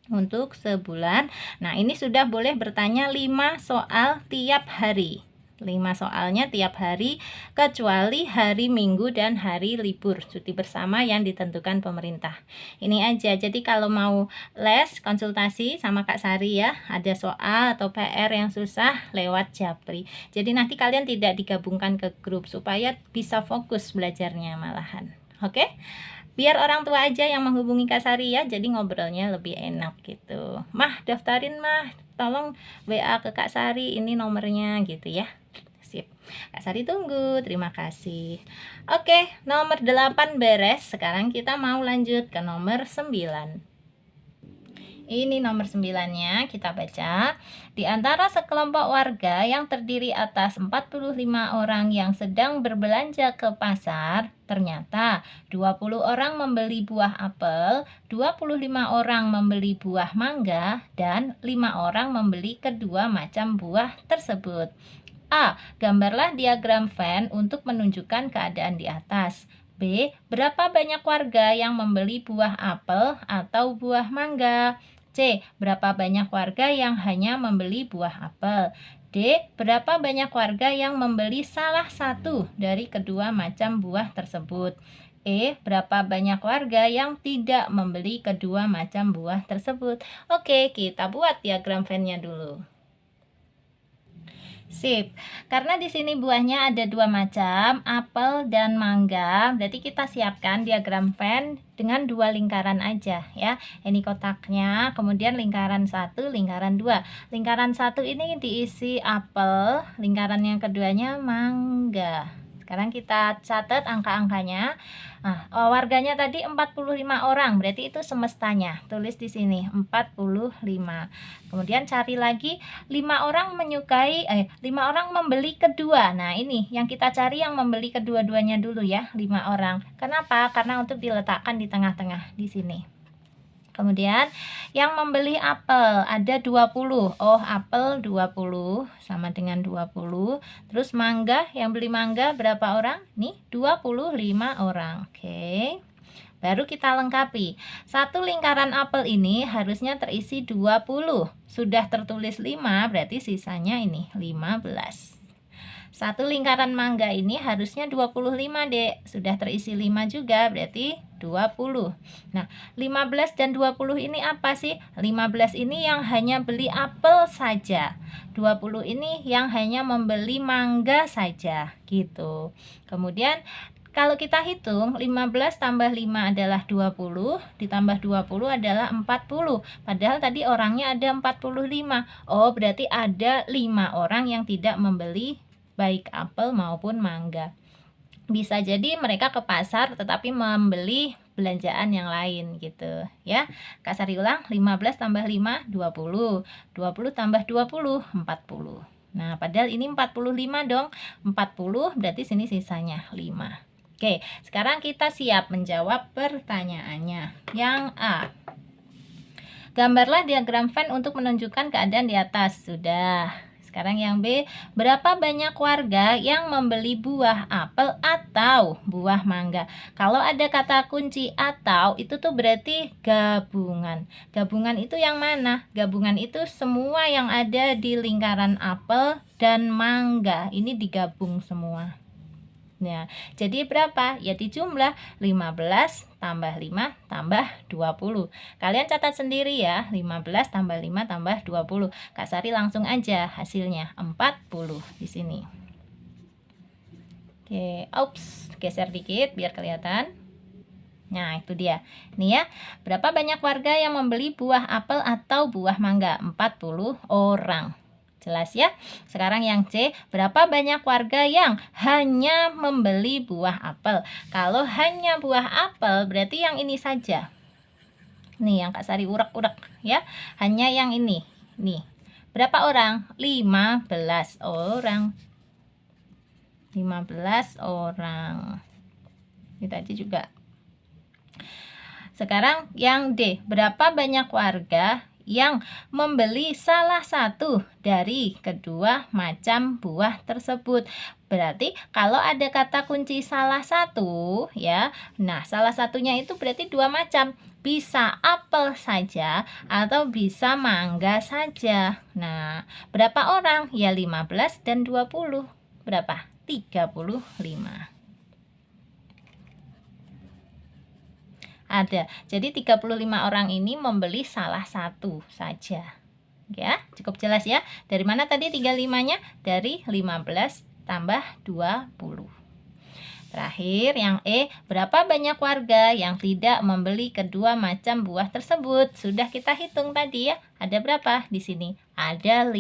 Untuk sebulan. Nah, ini sudah boleh bertanya 5 soal tiap hari. 5 soalnya tiap hari, kecuali hari Minggu dan hari libur cuti bersama yang ditentukan pemerintah. Ini aja. Jadi kalau mau les konsultasi sama Kak Sari ya, ada soal atau PR yang susah lewat Japri. Jadi nanti kalian tidak digabungkan ke grup supaya bisa fokus belajarnya malahan. Oke? Biar orang tua aja yang menghubungi Kak Sari ya, jadi ngobrolnya lebih enak gitu. Mah, daftarin mah, tolong WA ke Kak Sari, ini nomornya gitu ya. Sip. Kak Sari tunggu, terima kasih. Oke, nomor 8 beres. Sekarang kita mau lanjut ke nomor 9. Ini nomor 9-nya, kita baca. Di antara sekelompok warga yang terdiri atas 45 orang yang sedang berbelanja ke pasar, ternyata 20 orang membeli buah apel, 25 orang membeli buah mangga, dan 5 orang membeli kedua macam buah tersebut. A. Gambarlah diagram Venn untuk menunjukkan keadaan di atas. B. Berapa banyak warga yang membeli buah apel atau buah mangga? C. Berapa banyak warga yang hanya membeli buah apel? D. Berapa banyak warga yang membeli salah satu dari kedua macam buah tersebut? E. Berapa banyak warga yang tidak membeli kedua macam buah tersebut? Oke, kita buat diagram Venn-nya dulu. Sip, karena di sini buahnya ada 2 macam, apel dan mangga. Berarti kita siapkan diagram Venn dengan 2 lingkaran aja ya. Ini kotaknya, kemudian lingkaran 1, lingkaran 2. Lingkaran 1 ini diisi apel, lingkaran yang keduanya mangga. Sekarang kita catat angka-angkanya. Nah, warganya tadi 45 orang, berarti itu semestanya. Tulis di sini 45. Kemudian cari lagi 5 orang membeli kedua. Nah, ini yang kita cari yang membeli kedua-duanya dulu ya, 5 orang. Kenapa? Karena untuk diletakkan di tengah-tengah di sini. Kemudian yang membeli apel ada 20. Oh, apel 20 sama dengan 20. Terus mangga, yang beli mangga berapa orang? Nih, 25 orang. Oke. Baru kita lengkapi. Satu lingkaran apel ini harusnya terisi 20. Sudah tertulis 5, berarti sisanya ini 15. Satu lingkaran mangga ini harusnya 25, Dek. Sudah terisi 5 juga, berarti 20. Nah, 15 dan 20 ini apa sih? 15 ini yang hanya beli apel saja. 20 ini yang hanya membeli mangga saja, gitu. Kemudian Kalau kita hitung 15 tambah 5 adalah 20, ditambah 20 adalah 40. Padahal tadi orangnya ada 45. Oh, berarti ada 5 orang yang tidak membeli baik apel maupun mangga. Bisa jadi mereka ke pasar tetapi membeli belanjaan yang lain gitu ya. Kak Sari ulang, 15 tambah 5 20, 20 tambah 20 40. Nah, padahal ini 45 dong. 40 berarti sini sisanya 5. Oke, sekarang kita siap menjawab pertanyaannya. Yang A. Gambarlah diagram Venn untuk menunjukkan keadaan di atas. Sudah. Sekarang yang B, berapa banyak warga yang membeli buah apel atau buah mangga? Kalau ada kata kunci atau, itu tuh berarti gabungan. Gabungan itu yang mana? Gabungan itu semua yang ada di lingkaran apel dan mangga. Ini digabung semua. Nah, jadi berapa? Ya dijumlah 15 tambah 5 tambah 20. Kalian catat sendiri ya, 15 tambah 5 tambah 20. Kak Sari langsung aja hasilnya 40 di sini. Oke, geser dikit biar kelihatan. Nah, itu dia. Nih ya, berapa banyak warga yang membeli buah apel atau buah mangga? 40 orang. Jelas ya? Sekarang yang C, berapa banyak warga yang hanya membeli buah apel? Kalau hanya buah apel, berarti yang ini saja. Nih, yang Kak Sari urak-urak ya. Hanya yang ini. Nih. Berapa orang? 15 orang. 15 orang. Ini tadi juga. Sekarang yang D, berapa banyak warga yang membeli salah satu dari kedua macam buah tersebut? Berarti kalau ada kata kunci salah satu ya, nah salah satunya itu berarti dua macam, bisa apel saja atau bisa mangga saja. Nah, berapa orang? Ya 15 dan 20. Berapa? 35. Ada. Jadi 35 orang ini membeli salah satu saja. Ya, cukup jelas ya. Dari mana tadi 35-nya? Dari 15 tambah 20. Terakhir yang E, berapa banyak warga yang tidak membeli kedua macam buah tersebut? Sudah kita hitung tadi ya. Ada berapa di sini? Ada 5.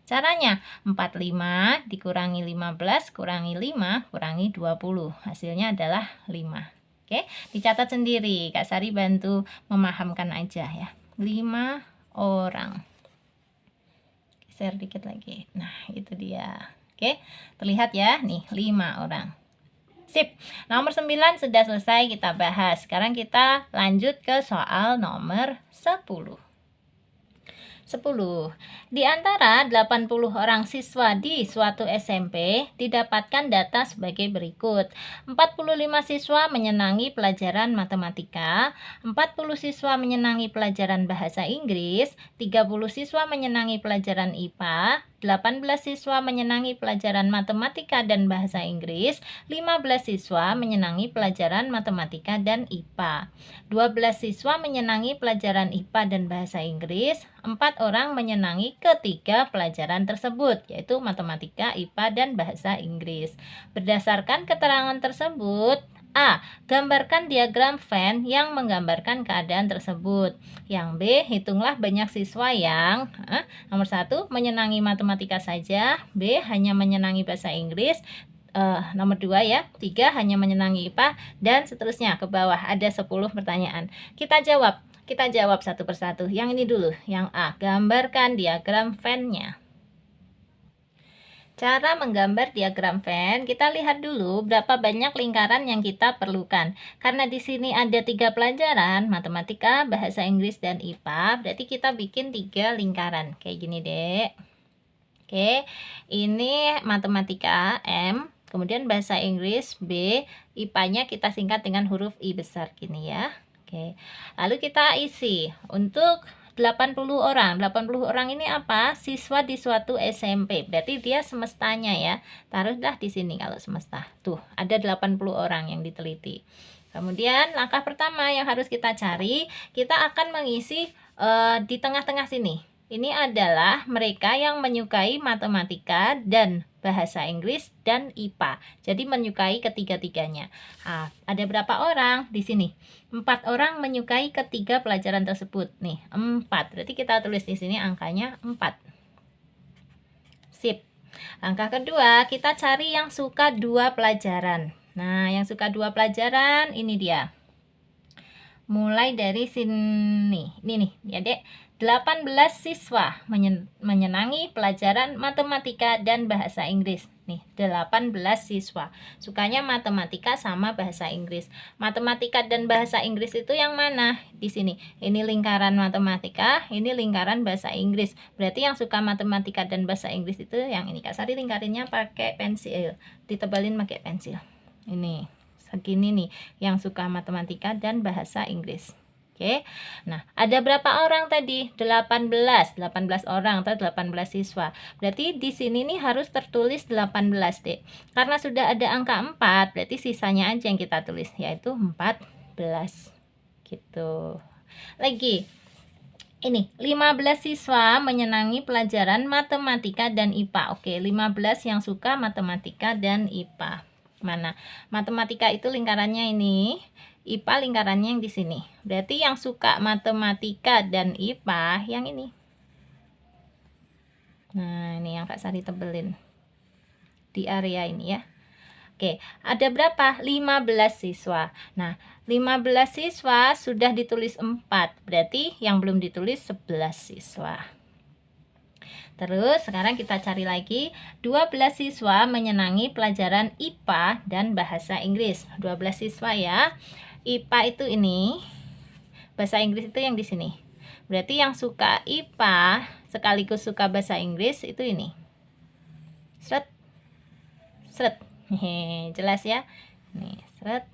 Caranya 45 dikurangi 15 kurangi 5 kurangi 20. Hasilnya adalah 5. Oke, dicatat sendiri. Kak Sari bantu memahamkan aja ya. 5 orang. Geser dikit lagi. Nah, itu dia. Oke, terlihat ya. Nih, 5 orang. Sip. Nomor 9 sudah selesai kita bahas. Sekarang kita lanjut ke soal nomor 10. 10. Di antara 80 orang siswa di suatu SMP didapatkan data sebagai berikut. 45 siswa menyenangi pelajaran matematika, 40 siswa menyenangi pelajaran bahasa Inggris, 30 siswa menyenangi pelajaran IPA, 18 siswa menyenangi pelajaran matematika dan bahasa Inggris, 15 siswa menyenangi pelajaran matematika dan IPA, 12 siswa menyenangi pelajaran IPA dan bahasa Inggris, 4 orang menyenangi ketiga pelajaran tersebut, yaitu matematika, IPA, dan bahasa Inggris. Berdasarkan keterangan tersebut, A. Gambarkan diagram Venn yang menggambarkan keadaan tersebut. Yang B. Hitunglah banyak siswa yang nomor 1. Menyenangi matematika saja. B. Hanya menyenangi bahasa Inggris. Nomor 2 ya. 3. Hanya menyenangi IPA. Dan seterusnya ke bawah ada 10 pertanyaan. Kita jawab satu persatu. Yang ini dulu. Yang A. Gambarkan diagram Venn-nya. Cara menggambar diagram Venn, kita lihat dulu berapa banyak lingkaran yang kita perlukan. Karena di sini ada 3 pelajaran, matematika, bahasa Inggris, dan IPA, berarti kita bikin 3 lingkaran. Kayak gini, Dek. Oke, ini matematika M, kemudian bahasa Inggris B, IPA-nya kita singkat dengan huruf I besar gini ya. Oke, lalu kita isi untuk 80 orang. 80 orang ini apa? Siswa di suatu SMP. Berarti dia semestanya ya. Taruhlah di sini kalau semesta. Tuh, ada 80 orang yang diteliti. Kemudian langkah pertama yang harus kita cari, kita akan mengisi di tengah-tengah sini. Ini adalah mereka yang menyukai matematika dan bahasa Inggris dan IPA. Jadi menyukai ketiga-tiganya. Nah, ada berapa orang di sini? 4 orang menyukai ketiga pelajaran tersebut. Nih, 4. Berarti kita tulis di sini angkanya 4. Sip. Langkah kedua, kita cari yang suka 2 pelajaran. Nah, yang suka 2 pelajaran ini dia. Mulai dari sini. Ini nih, ya Dek. 18 siswa menyenangi pelajaran matematika dan bahasa Inggris. Nih, 18 siswa. Sukanya matematika sama bahasa Inggris. Matematika dan bahasa Inggris itu yang mana? Di sini. Ini lingkaran matematika, ini lingkaran bahasa Inggris. Berarti yang suka matematika dan bahasa Inggris itu yang ini. Kak Sari lingkarinnya pakai pensil. Ditebalin pakai pensil. Ini. Segini nih yang suka matematika dan bahasa Inggris. Oke. Nah, ada berapa orang tadi? 18 orang atau 18 siswa. Berarti di sini nih harus tertulis 18, Dek. Karena sudah ada angka 4, berarti sisanya aja yang kita tulis, yaitu 14. Gitu. Lagi. Ini, 15 siswa menyenangi pelajaran matematika dan IPA. Oke, 15 yang suka matematika dan IPA. Mana? Matematika itu lingkarannya ini, IPA lingkarannya yang di sini. Berarti yang suka matematika dan IPA yang ini. Nah, ini yang Kak Sari tebelin di area ini ya. Oke, ada berapa? 15 siswa. Nah, 15 siswa sudah ditulis 4. Berarti yang belum ditulis 11 siswa. Terus sekarang kita cari lagi 12 siswa menyenangi pelajaran IPA dan bahasa Inggris. 12 siswa ya. IPA itu ini, bahasa Inggris itu yang di sini. Berarti yang suka IPA sekaligus suka bahasa Inggris itu ini. Seret. Seret. Hehe, jelas ya. Nih, seret.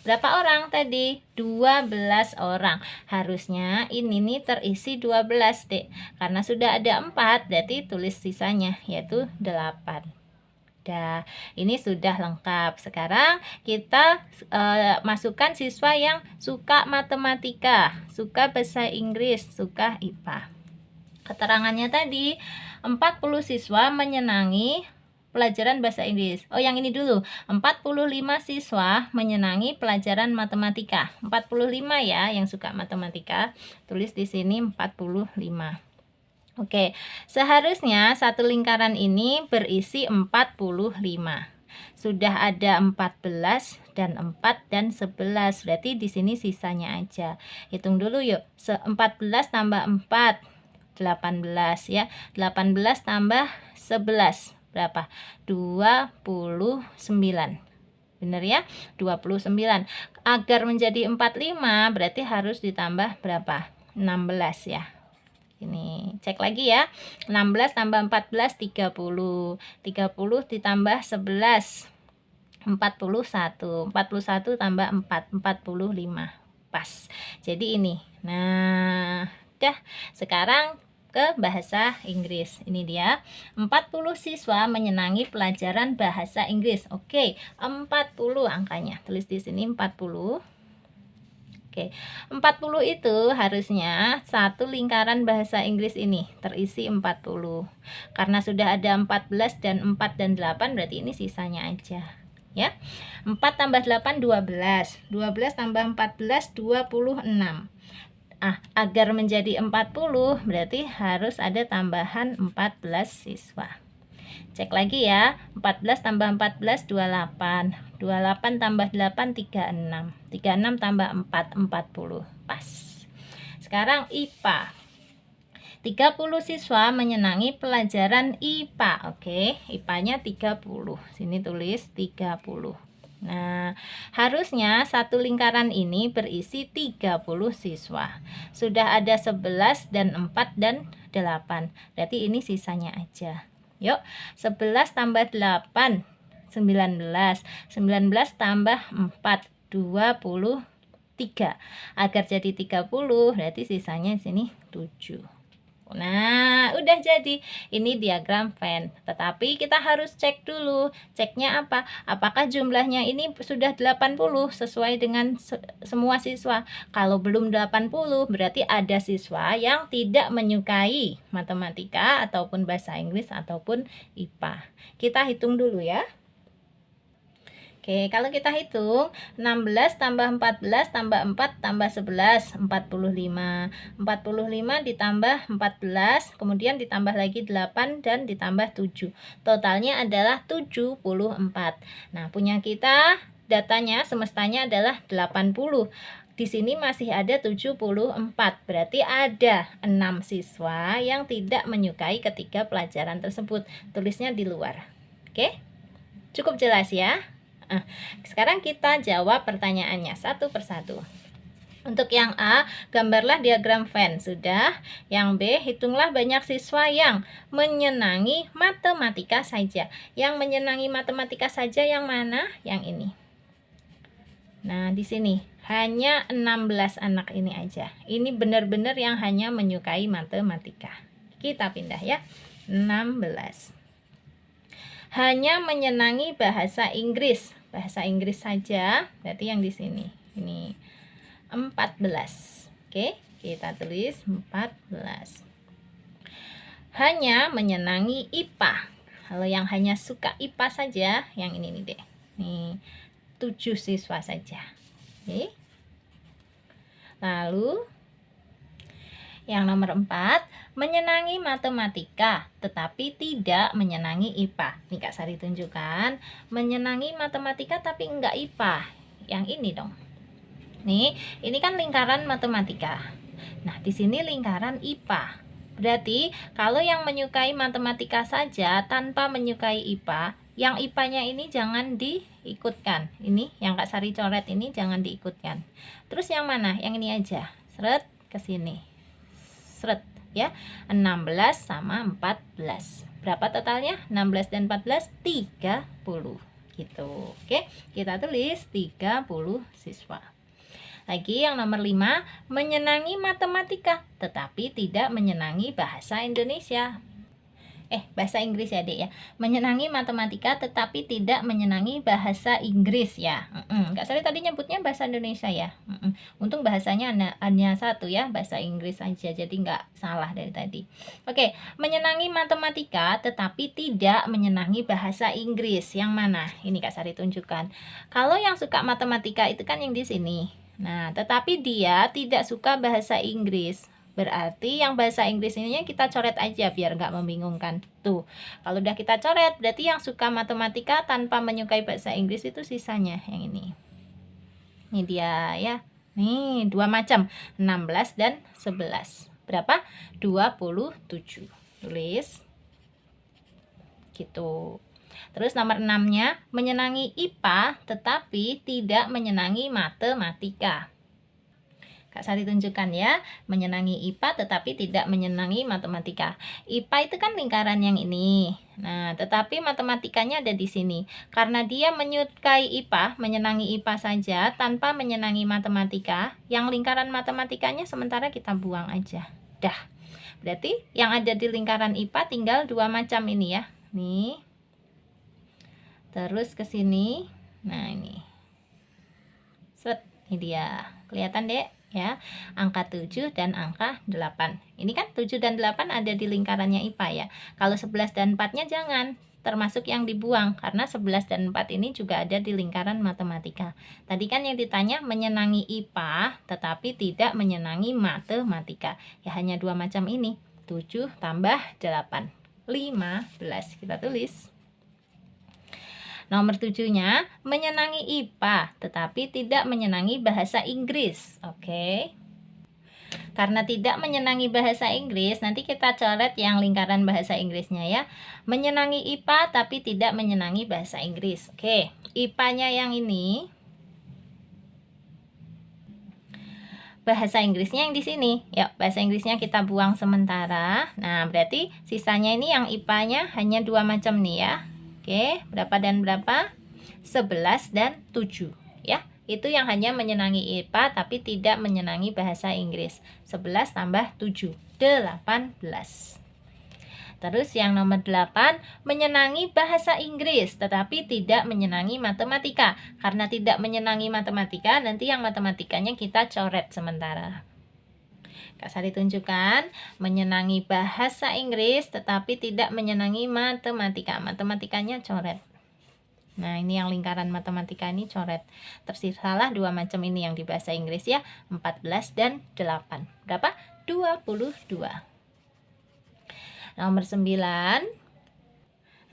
Berapa orang tadi? 12 orang. Harusnya ini nih terisi 12, Dek. Karena sudah ada 4, berarti tulis sisanya yaitu 8. Dah, ini sudah lengkap. Sekarang kita masukkan siswa yang suka matematika, suka bahasa Inggris, suka IPA. Keterangannya tadi 40 siswa menyenangi pelajaran bahasa Inggris. Oh, yang ini dulu. 45 siswa menyenangi pelajaran matematika. 45 ya yang suka matematika. Tulis di sini 45. Oke, seharusnya satu lingkaran ini berisi 45. Sudah ada 14 dan 4 dan 11. Berarti di sini sisanya aja. Hitung dulu yuk. 14 tambah 4, 18 ya. 18 tambah 11 berapa? 29. Bener ya? 29. Agar menjadi 45 berarti harus ditambah berapa? 16 ya. Ini cek lagi ya. 16 tambah 14 30. 30 ditambah 11 41. 41 tambah 4 45. Pas. Jadi ini. Nah, udah. Sekarang ke bahasa Inggris. Ini dia. 40 siswa menyenangi pelajaran bahasa Inggris. Oke, 40 angkanya. Tulis di sini 40. Oke, 40 itu harusnya satu lingkaran bahasa Inggris ini terisi 40. Karena sudah ada 14 dan 4 dan 8 berarti ini sisanya aja. Ya. 4 tambah 8 12. 12 tambah 14 26. Agar menjadi 40 berarti harus ada tambahan 14 siswa. Cek lagi ya. 14 tambah 14 28. 28 tambah 8 36. 36 tambah 4 40. Pas. Sekarang IPA. 30 siswa menyenangi pelajaran IPA. Oke, IPA-nya 30. Sini tulis 30. Nah, harusnya satu lingkaran ini berisi 30 siswa. Sudah ada 11 dan 4 dan 8. Berarti ini sisanya aja. Yuk, 11 tambah 8, 19. 19 tambah 4, 23. Agar jadi 30, berarti sisanya di sini 7. Nah, udah jadi. Ini diagram Venn. Tetapi kita harus cek dulu. Ceknya apa? Apakah jumlahnya ini sudah 80 sesuai dengan semua siswa? Kalau belum 80, berarti ada siswa yang tidak menyukai matematika ataupun bahasa Inggris ataupun IPA. Kita hitung dulu ya. Oke, kalau kita hitung 16 tambah 14 tambah 4 tambah 11, 45. 45 ditambah 14, kemudian ditambah lagi 8 dan ditambah 7. Totalnya adalah 74. Nah, punya kita datanya semestanya adalah 80. Di sini masih ada 74. Berarti ada 6 siswa yang tidak menyukai ketiga pelajaran tersebut. Tulisnya di luar. Oke? Cukup jelas ya? Sekarang kita jawab pertanyaannya satu persatu. Untuk yang A, gambarlah diagram Venn. Sudah. Yang B, hitunglah banyak siswa yang menyenangi matematika saja. Yang menyenangi matematika saja yang mana? Yang ini. Nah, di sini hanya 16 anak ini aja. Ini benar-benar yang hanya menyukai matematika. Kita pindah ya. 16. Hanya menyenangi bahasa Inggris. Bahasa Inggris saja, berarti yang di sini. Ini 14. Oke, kita tulis 14. Hanya menyenangi IPA. Kalau yang hanya suka IPA saja, yang ini nih deh. Nih, 7 siswa saja. Oke. Lalu yang nomor 4, menyenangi matematika tetapi tidak menyenangi IPA. Nih Kak Sari tunjukkan, menyenangi matematika tapi enggak IPA. Yang ini dong. Nih, ini kan lingkaran matematika. Nah, di sini lingkaran IPA. Berarti kalau yang menyukai matematika saja tanpa menyukai IPA, yang IPA-nya ini jangan diikutkan. Ini yang Kak Sari coret ini jangan diikutkan. Terus yang mana? Yang ini aja. Seret ke sini. Seret ya. 16 sama 14. Berapa totalnya? 16 dan 14 30 gitu. Oke, kita tulis 30 siswa. Lagi yang nomor 5, menyenangi matematika tetapi tidak menyenangi bahasa Indonesia. Bahasa Inggris ya Dek ya. Menyenangi matematika tetapi tidak menyenangi bahasa Inggris ya. Kak Sari tadi nyebutnya bahasa Indonesia ya. Untung bahasanya hanya satu ya, bahasa Inggris aja, jadi nggak salah dari tadi. Oke, menyenangi matematika tetapi tidak menyenangi bahasa Inggris. Yang mana? Ini Kak Sari tunjukkan. Kalau yang suka matematika itu kan yang di sini. Nah, tetapi dia tidak suka bahasa Inggris. Berarti yang bahasa Inggris ini kita coret aja biar nggak membingungkan. Tuh, kalau udah kita coret, berarti yang suka matematika tanpa menyukai bahasa Inggris itu sisanya yang ini. Ini dia ya. Nih, dua macam, 16 dan 11. Berapa? 27. Tulis. Gitu. Terus nomor 6-nya, menyenangi IPA tetapi tidak menyenangi matematika. Kak Sari tunjukkan ya, menyenangi IPA tetapi tidak menyenangi matematika. IPA itu kan lingkaran yang ini. Nah, tetapi matematikanya ada di sini. Karena dia menyukai IPA, menyenangi IPA saja tanpa menyenangi matematika, yang lingkaran matematikanya sementara kita buang aja. Dah. Berarti yang ada di lingkaran IPA tinggal dua macam ini ya. Nih. Terus ke sini. Nah, ini. Set, ini dia. Kelihatan, Dek? Ya, angka 7 dan angka 8. Ini kan 7 dan 8 ada di lingkarannya IPA ya. Kalau 11 dan 4-nya jangan, termasuk yang dibuang karena 11 dan 4 ini juga ada di lingkaran matematika. Tadi kan yang ditanya menyenangi IPA tetapi tidak menyenangi matematika. Ya hanya dua macam ini. 7 tambah 8. 15. Kita tulis. Nomor 7-nya, menyenangi IPA, tetapi tidak menyenangi bahasa Inggris. Oke. Karena tidak menyenangi bahasa Inggris, nanti kita coret yang lingkaran bahasa Inggrisnya ya. Menyenangi IPA, tapi tidak menyenangi bahasa Inggris. Oke, IPA-nya yang ini. Bahasa Inggrisnya yang di sini. Ya, bahasa Inggrisnya kita buang sementara. Nah, berarti sisanya ini yang IPA-nya hanya dua macam nih ya. Oke, berapa dan berapa? 11 dan 7 ya. itu yang hanya menyenangi IPA tapi tidak menyenangi bahasa Inggris. 11 tambah 7, 18. Terus yang nomor 8, menyenangi bahasa Inggris tetapi tidak menyenangi matematika. Karena tidak menyenangi matematika, nanti yang matematikanya kita coret sementara. Kak Sari tunjukkan, menyenangi bahasa Inggris tetapi tidak menyenangi matematika. Matematikanya coret. Nah, ini yang lingkaran matematika ini coret. Tersisalah dua macam ini yang di bahasa Inggris ya, 14 dan 8. Berapa? 22. Nomor 9.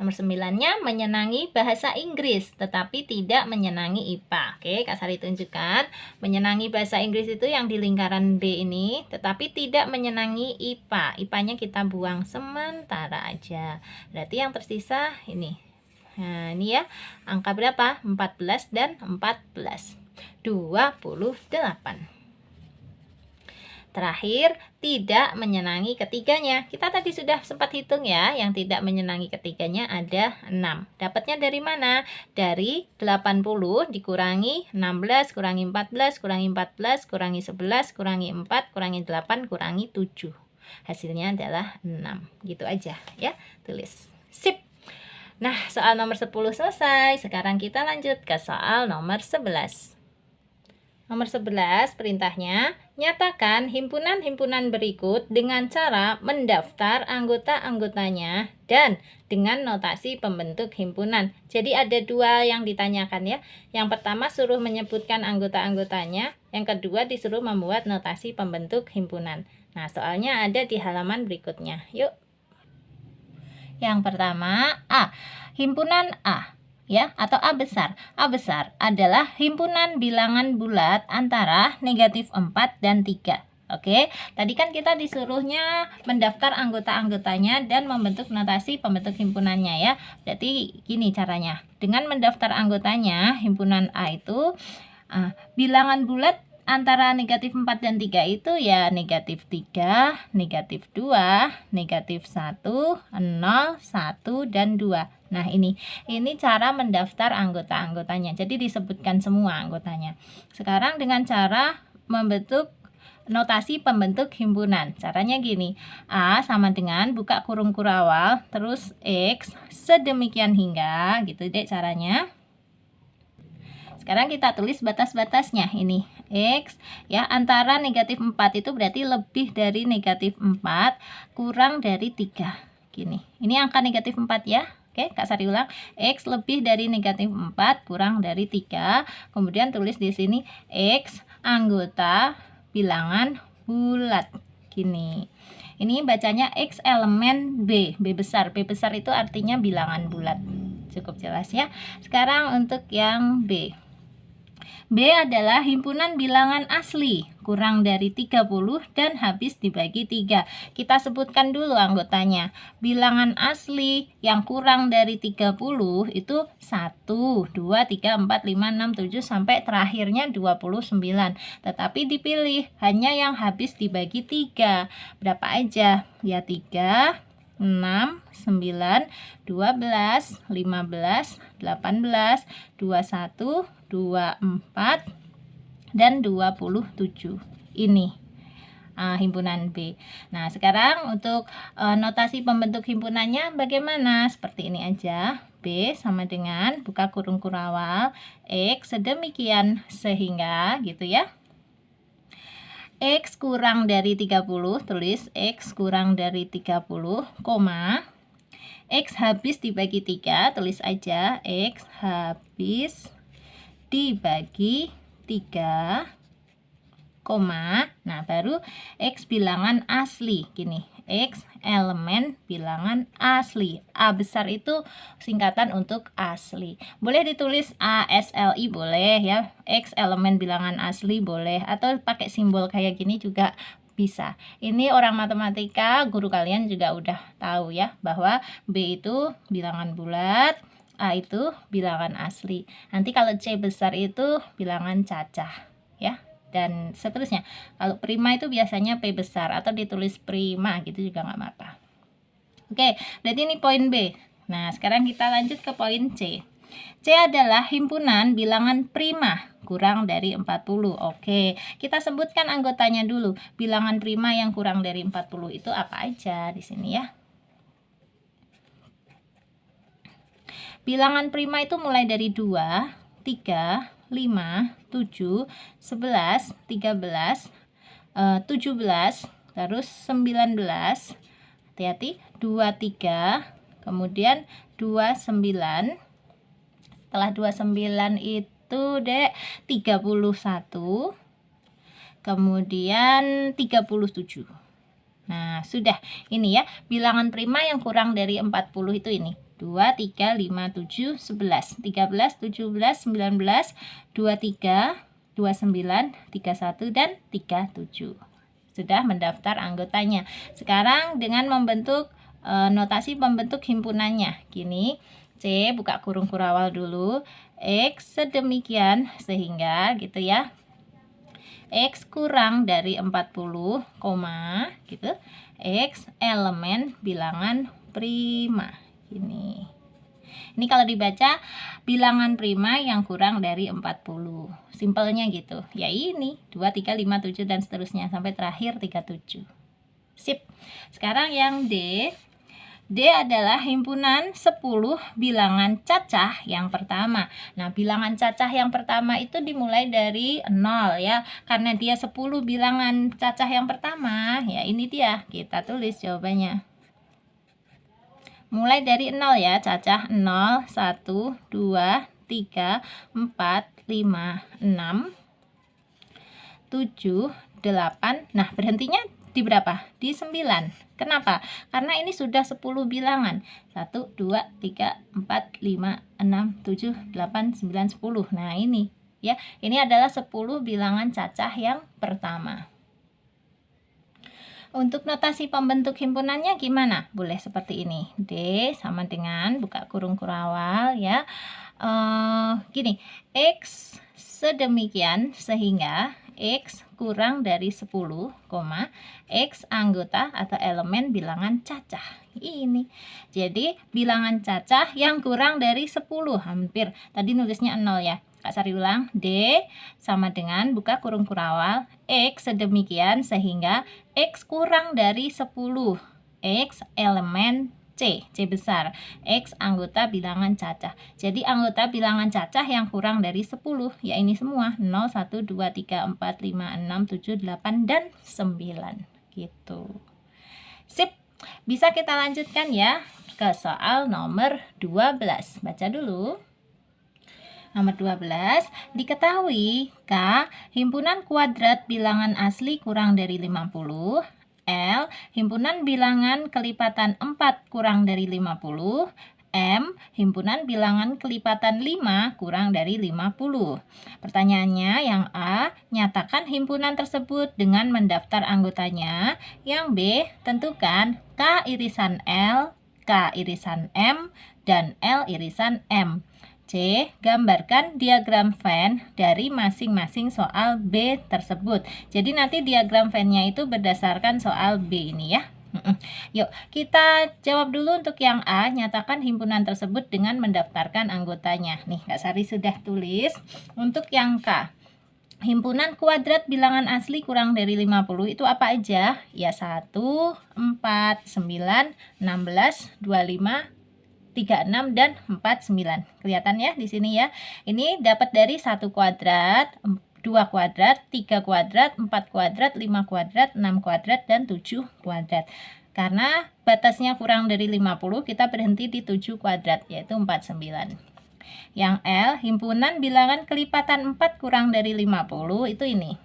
Nomor 9-nya menyenangi bahasa Inggris tetapi tidak menyenangi IPA. Oke, Kak Sari tunjukkan. Menyenangi bahasa Inggris itu yang di lingkaran B ini tetapi tidak menyenangi IPA. IPA-nya kita buang sementara aja. Berarti yang tersisa ini. Nah, ini ya. Angka berapa? 14 dan 14. 28. Terakhir, tidak menyenangi ketiganya. Kita tadi sudah sempat hitung ya, yang tidak menyenangi ketiganya ada 6. Dapatnya dari mana? Dari 80 dikurangi 16, kurangi 14, kurangi 14, kurangi 11, kurangi 4, kurangi 8, kurangi 7. Hasilnya adalah 6. Gitu aja ya, tulis. Sip. Nah, soal nomor 10 selesai. Sekarang kita lanjut ke soal nomor 11. Nomor 11, perintahnya, nyatakan himpunan-himpunan berikut dengan cara mendaftar anggota-anggotanya dan dengan notasi pembentuk himpunan. Jadi ada dua yang ditanyakan ya. Yang pertama suruh menyebutkan anggota-anggotanya, yang kedua disuruh membuat notasi pembentuk himpunan. Nah, soalnya ada di halaman berikutnya. Yuk. Yang pertama, A. Himpunan A. Ya, atau A besar. A besar adalah himpunan bilangan bulat antara negatif 4 dan 3. Oke, tadi kan kita disuruhnya mendaftar anggota-anggotanya dan membentuk notasi pembentuk himpunannya ya. Berarti gini caranya. Dengan mendaftar anggotanya, himpunan A itu bilangan bulat antara negatif 4 dan 3 itu ya negatif 3, negatif 2, negatif 1, 0, 1, dan 2. Nah, ini cara mendaftar anggota-anggotanya. Jadi disebutkan semua anggotanya. Sekarang dengan cara membentuk notasi pembentuk himpunan. Caranya gini. A sama dengan buka kurung kurawal, terus X sedemikian hingga, gitu deh caranya. Sekarang kita tulis batas-batasnya. Ini X ya, antara negatif 4 itu berarti lebih dari negatif 4 kurang dari 3. Gini. Ini angka negatif 4 ya. Oke, Kak Sari ulang. X lebih dari negatif 4 kurang dari 3. Kemudian tulis di sini X anggota bilangan bulat. Gini. Ini bacanya X elemen B. B besar. B besar itu artinya bilangan bulat. Cukup jelas ya. Sekarang untuk yang B. B adalah himpunan bilangan asli, kurang dari 30 dan habis dibagi 3. Kita sebutkan dulu anggotanya. Bilangan asli yang kurang dari 30 itu 1, 2, 3, 4, 5, 6, 7 sampai terakhirnya 29. Tetapi dipilih hanya yang habis dibagi 3. Berapa aja? Ya 3, 6, 9, 12, 15, 18, 21, 24, dan 27. Ini himpunan B. Nah, sekarang untuk notasi pembentuk himpunannya bagaimana? Seperti ini aja. B sama dengan buka kurung kurawal X sedemikian sehingga gitu ya. X kurang dari 30, tulis X kurang dari 30, koma X habis dibagi 3, tulis aja X habis dibagi 3, koma, nah baru X bilangan asli, gini, X elemen bilangan asli. A besar itu singkatan untuk asli. Boleh ditulis ASLI boleh ya, X elemen bilangan asli boleh, atau pakai simbol kayak gini juga bisa. Ini orang matematika, guru kalian juga udah tahu ya, bahwa B itu bilangan bulat, A itu bilangan asli. Nanti kalau C besar itu bilangan cacah ya, dan seterusnya. Kalau prima itu biasanya P besar atau ditulis prima gitu juga nggak apa-apa. Oke, berarti ini poin B. Nah, sekarang kita lanjut ke poin C. C adalah himpunan bilangan prima kurang dari 40. Oke, kita sebutkan anggotanya dulu. Bilangan prima yang kurang dari 40 itu apa aja di sini ya? Bilangan prima itu mulai dari 2, 3, 5, 7, 11, 13, 17, terus 19, hati-hati, 23, kemudian 29, setelah 29 itu Dek 31, kemudian 37. Nah, sudah. Ini ya, bilangan prima yang kurang dari 40 itu ini. 2, 3, 5, 7, 11, 13, 17, 19, 23, 29, 31, dan 37. Sudah mendaftar anggotanya. Sekarang dengan membentuk notasi pembentuk himpunannya. Gini, C buka kurung kurawal dulu, X sedemikian sehingga gitu ya. X kurang dari 40, gitu. X elemen bilangan prima. Ini kalau dibaca bilangan prima yang kurang dari 40. Simpelnya gitu. Ya ini 2, 3, 5, 7 dan seterusnya sampai terakhir 37. Sip. Sekarang yang D. D adalah himpunan 10 bilangan cacah yang pertama. Nah, bilangan cacah yang pertama itu dimulai dari 0 ya. Karena dia 10 bilangan cacah yang pertama, ya ini dia. Kita tulis jawabannya. Mulai dari 0 ya, cacah 0, 1, 2, 3, 4, 5, 6, 7, 8. Nah, berhentinya di berapa? Di 9. Kenapa? Karena ini sudah 10 bilangan. 1, 2, 3, 4, 5, 6, 7, 8, 9, 10. Nah, ini ya. Ini adalah 10 bilangan cacah yang pertama. Untuk notasi pembentuk himpunannya gimana? Boleh seperti ini. D sama dengan buka kurung kurawal ya. Gini, X sedemikian sehingga X kurang dari 10, X anggota atau elemen bilangan cacah. Ini. Jadi bilangan cacah yang kurang dari 10, hampir. Tadi nulisnya 0 ya. Kak Sari ulang, D sama dengan buka kurung kurawal, X sedemikian sehingga X kurang dari 10, X elemen C besar, X anggota bilangan cacah. Jadi anggota bilangan cacah yang kurang dari 10, ya ini semua, 0, 1, 2, 3, 4, 5, 6, 7, 8, dan 9. Gitu. Sip, bisa kita lanjutkan ya ke soal nomor 12. Baca dulu. Nomor 12, diketahui K, himpunan kuadrat bilangan asli kurang dari 50, L, himpunan bilangan kelipatan 4 kurang dari 50, M, himpunan bilangan kelipatan 5 kurang dari 50. Pertanyaannya yang A, nyatakan himpunan tersebut dengan mendaftar anggotanya. Yang B, tentukan K irisan L, K irisan M, dan L irisan M. C. Gambarkan diagram Venn dari masing-masing soal B tersebut. Jadi nanti diagram Venn-nya itu berdasarkan soal B ini ya. Yuk, kita jawab dulu untuk yang A. Nyatakan himpunan tersebut dengan mendaftarkan anggotanya. Nih, Kak Sari sudah tulis. Untuk yang K, himpunan kuadrat bilangan asli kurang dari 50 itu apa aja? Ya 1, 4, 9, 16, 25, 36 dan 49. Kelihatan ya di sini ya. Ini dapat dari 1 kuadrat, 2 kuadrat, 3 kuadrat, 4 kuadrat, 5 kuadrat, 6 kuadrat, dan 7 kuadrat. Karena batasnya kurang dari 50, kita berhenti di 7 kuadrat, yaitu 49. Yang L, himpunan bilangan kelipatan 4 kurang dari 50, itu ini.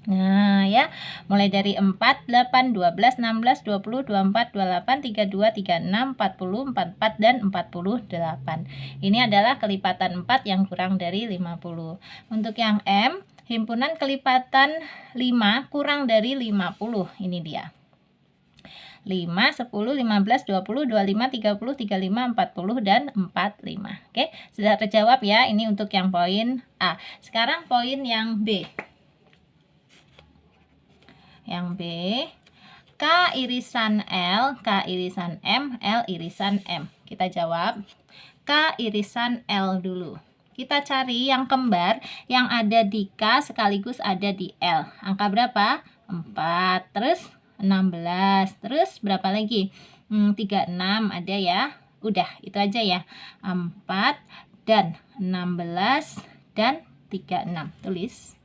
Nah ya, mulai dari 4, 8, 12, 16, 20, 24, 28, 32, 36, 40, 44, dan 48. Ini adalah kelipatan 4 yang kurang dari 50. Untuk yang M, himpunan kelipatan 5 kurang dari 50. Ini dia. 5, 10, 15, 20, 25, 30, 35, 40, dan 45. Oke, sudah terjawab ya. Ini untuk yang poin A. Sekarang poin yang B. Yang B, K irisan L, K irisan M, L irisan M. Kita jawab K irisan L dulu. kita cari yang kembar yang ada di K sekaligus ada di L. Angka berapa? 4, terus 16, terus berapa lagi? 36 ada ya. Udah, itu aja ya. 4 dan 16 dan 36. Tulis.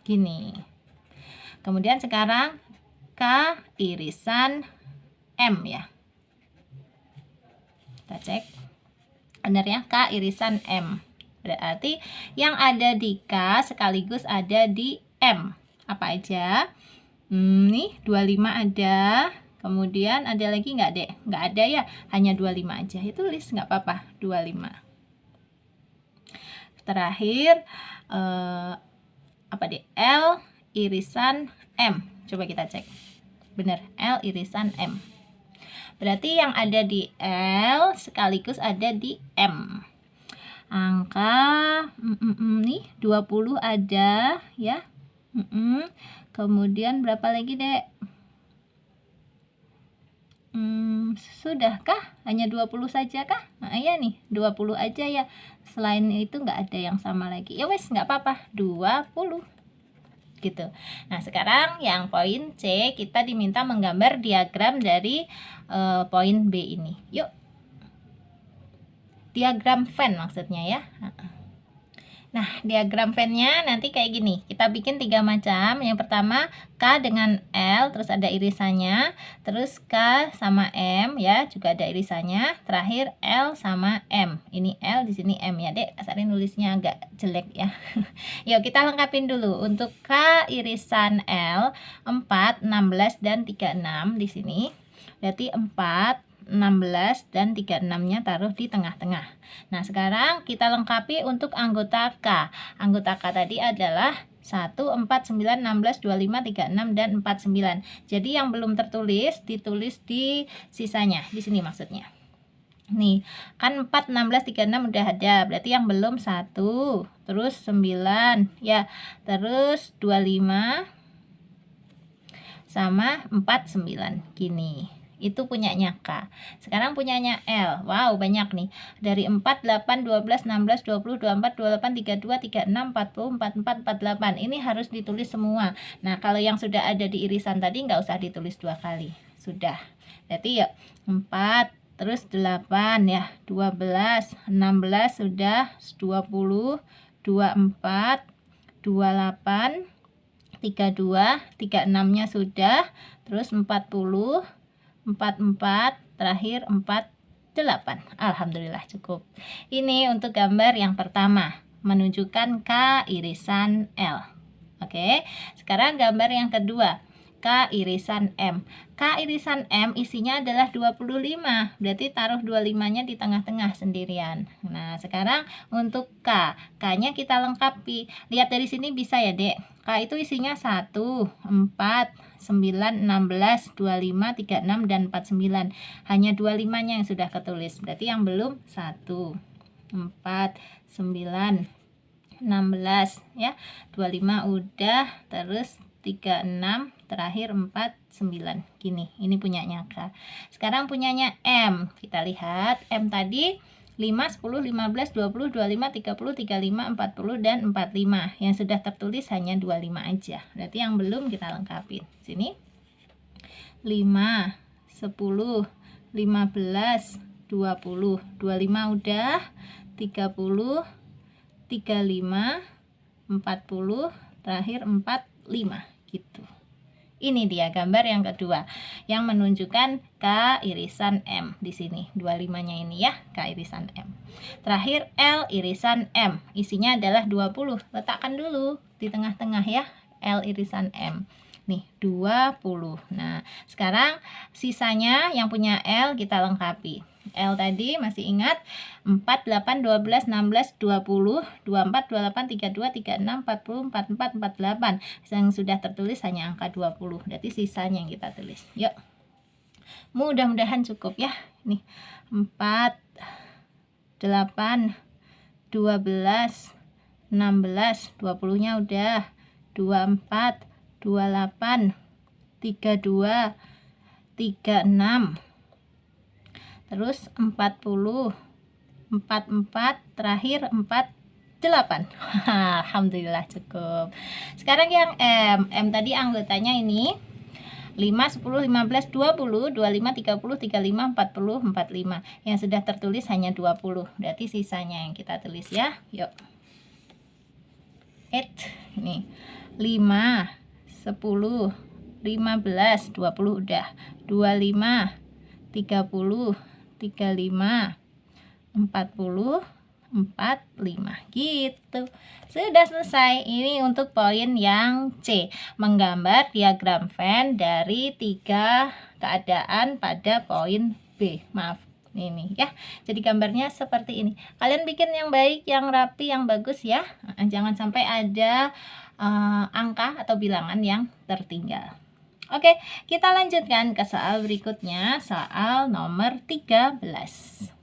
Gini. Kemudian sekarang K irisan M ya. Kita cek. Benar ya, K irisan M. Berarti yang ada di K sekaligus ada di M. Apa aja? Nih 25 ada. Kemudian ada lagi nggak dek? Nggak ada ya, hanya 25 aja. Itu tulis nggak apa-apa, 25. Terakhir apa dek? L irisan M. Coba kita cek. Benar, L irisan M. Berarti yang ada di L sekaligus ada di M. Angka nih 20 ada ya. Kemudian berapa lagi dek? Sudahkah? Hanya 20 saja kah? Nah iya nih 20 aja ya. Selain itu nggak ada yang sama lagi. Ya wes nggak apa-apa, 20 gitu. Nah sekarang yang poin C, kita diminta menggambar diagram dari poin B ini. Yuk, diagram Venn maksudnya ya. Nah diagram Venn-nya nanti kayak gini. Kita bikin 3 macam. Yang pertama K dengan L, terus ada irisannya. Terus K sama M ya, juga ada irisannya. Terakhir L sama M. Ini L, di sini M ya dek. Asalnya nulisnya agak jelek ya. Yuk kita lengkapin dulu. Untuk K irisan L 4, 16 dan 36 di sini. Berarti 4, 16 dan 36-nya taruh di tengah-tengah. Nah, sekarang kita lengkapi untuk anggota K. Anggota K tadi adalah 1, 4, 9, 16, 25, 36 dan 49. Jadi yang belum tertulis ditulis di sisanya. Di sini maksudnya. Nih, kan 4, 16, 36 udah ada. Berarti yang belum 1, terus 9 ya. Terus 25 sama 49 gini. Itu punyanya K. Sekarang punyanya L. Wow, banyak nih. Dari 4, 8, 12, 16, 20, 24, 28, 32, 36, 40, 44, 48. Ini harus ditulis semua. Nah, kalau yang sudah ada di irisan tadi nggak usah ditulis 2 kali. Sudah. Berarti ya 4, terus 8 ya. 12, 16 sudah, 20, 24, 28, 32, 36-nya sudah, terus 40, 44, terakhir 48. Alhamdulillah cukup. Ini untuk gambar yang pertama, menunjukkan K irisan L. Oke, sekarang gambar yang kedua, K irisan M. K irisan M isinya adalah 25. Berarti taruh 25-nya di tengah-tengah sendirian. Nah, sekarang untuk K. K-nya kita lengkapi. Lihat dari sini bisa ya, Dek. K itu isinya 1, 4, 9, 16, 25, 36, dan 49. Hanya 25-nya yang sudah ketulis. Berarti yang belum 1, 4, 9, 16 ya. 25 udah, terus 36, terakhir 49. Gini, ini punyanya K. Sekarang punyanya M. Kita lihat M tadi 5, 10, 15, 20, 25, 30, 35, 40, dan 45. Yang sudah tertulis hanya 25 aja. Berarti yang belum kita lengkapin. Sini 5, 10, 15, 20, 25 udah, 30, 35, 40, terakhir 45 gitu. Ini dia gambar yang kedua yang menunjukkan K irisan M di sini. 25-nya ini ya, K irisan M. Terakhir L irisan M. Isinya adalah 20. Letakkan dulu di tengah-tengah ya, L irisan M. Nih, 20. Nah, sekarang sisanya yang punya L kita lengkapi. L tadi masih ingat 4, 8, 12, 16, 20, 24, 28, 32, 36, 40, 44, 48. Yang sudah tertulis hanya angka 20. Berarti sisanya yang kita tulis. Yuk. Mudah-mudahan cukup ya. Nih, 4, 8, 12, 16, 20-nya udah. 24, 28, 32, 36, terus 40, 4, terakhir 4, 8. Alhamdulillah cukup. Sekarang yang M tadi anggotanya ini 5, 10, 15, 20, 25, 30, 35, 40, 45. Yang sudah tertulis hanya 20. Berarti sisanya yang kita tulis ya. Yuk. 8 ini 5, 10, 15, 20 udah. 25, 30, 35, 40, 45 gitu. Sudah selesai. Ini untuk poin yang C, menggambar diagram Venn dari 3 keadaan pada poin B. Maaf ini ya, jadi gambarnya seperti ini. Kalian bikin yang baik, yang rapi, yang bagus ya. Jangan sampai ada angka atau bilangan yang tertinggal. Oke, kita lanjutkan ke soal berikutnya, soal nomor 13.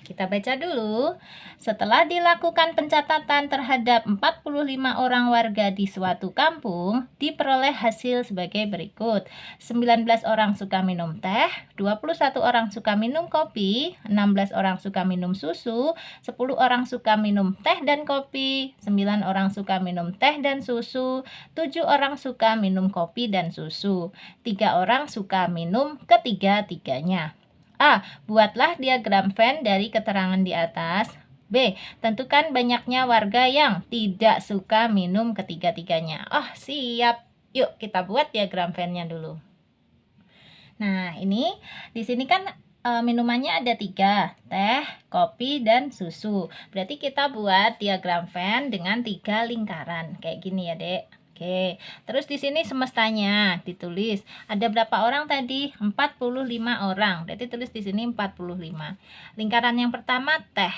Kita baca dulu. Setelah dilakukan pencatatan terhadap 45 orang warga di suatu kampung, diperoleh hasil sebagai berikut. 19 orang suka minum teh, 21 orang suka minum kopi, 16 orang suka minum susu, 10 orang suka minum teh dan kopi, 9 orang suka minum teh dan susu, 7 orang suka minum kopi dan susu, 3 orang suka minum ketiga-tiganya. A. Buatlah diagram Venn dari keterangan di atas. B. Tentukan banyaknya warga yang tidak suka minum ketiga-tiganya. Oh, siap. Yuk kita buat diagram Venn-nya dulu. Nah, ini di sini kan minumannya ada 3, teh, kopi, dan susu. Berarti kita buat diagram Venn dengan 3 lingkaran. Kayak gini ya, Dek. Oke, terus di sini semestanya ditulis. Ada berapa orang tadi? 45 orang. Berarti tulis di sini 45. Lingkaran yang pertama teh,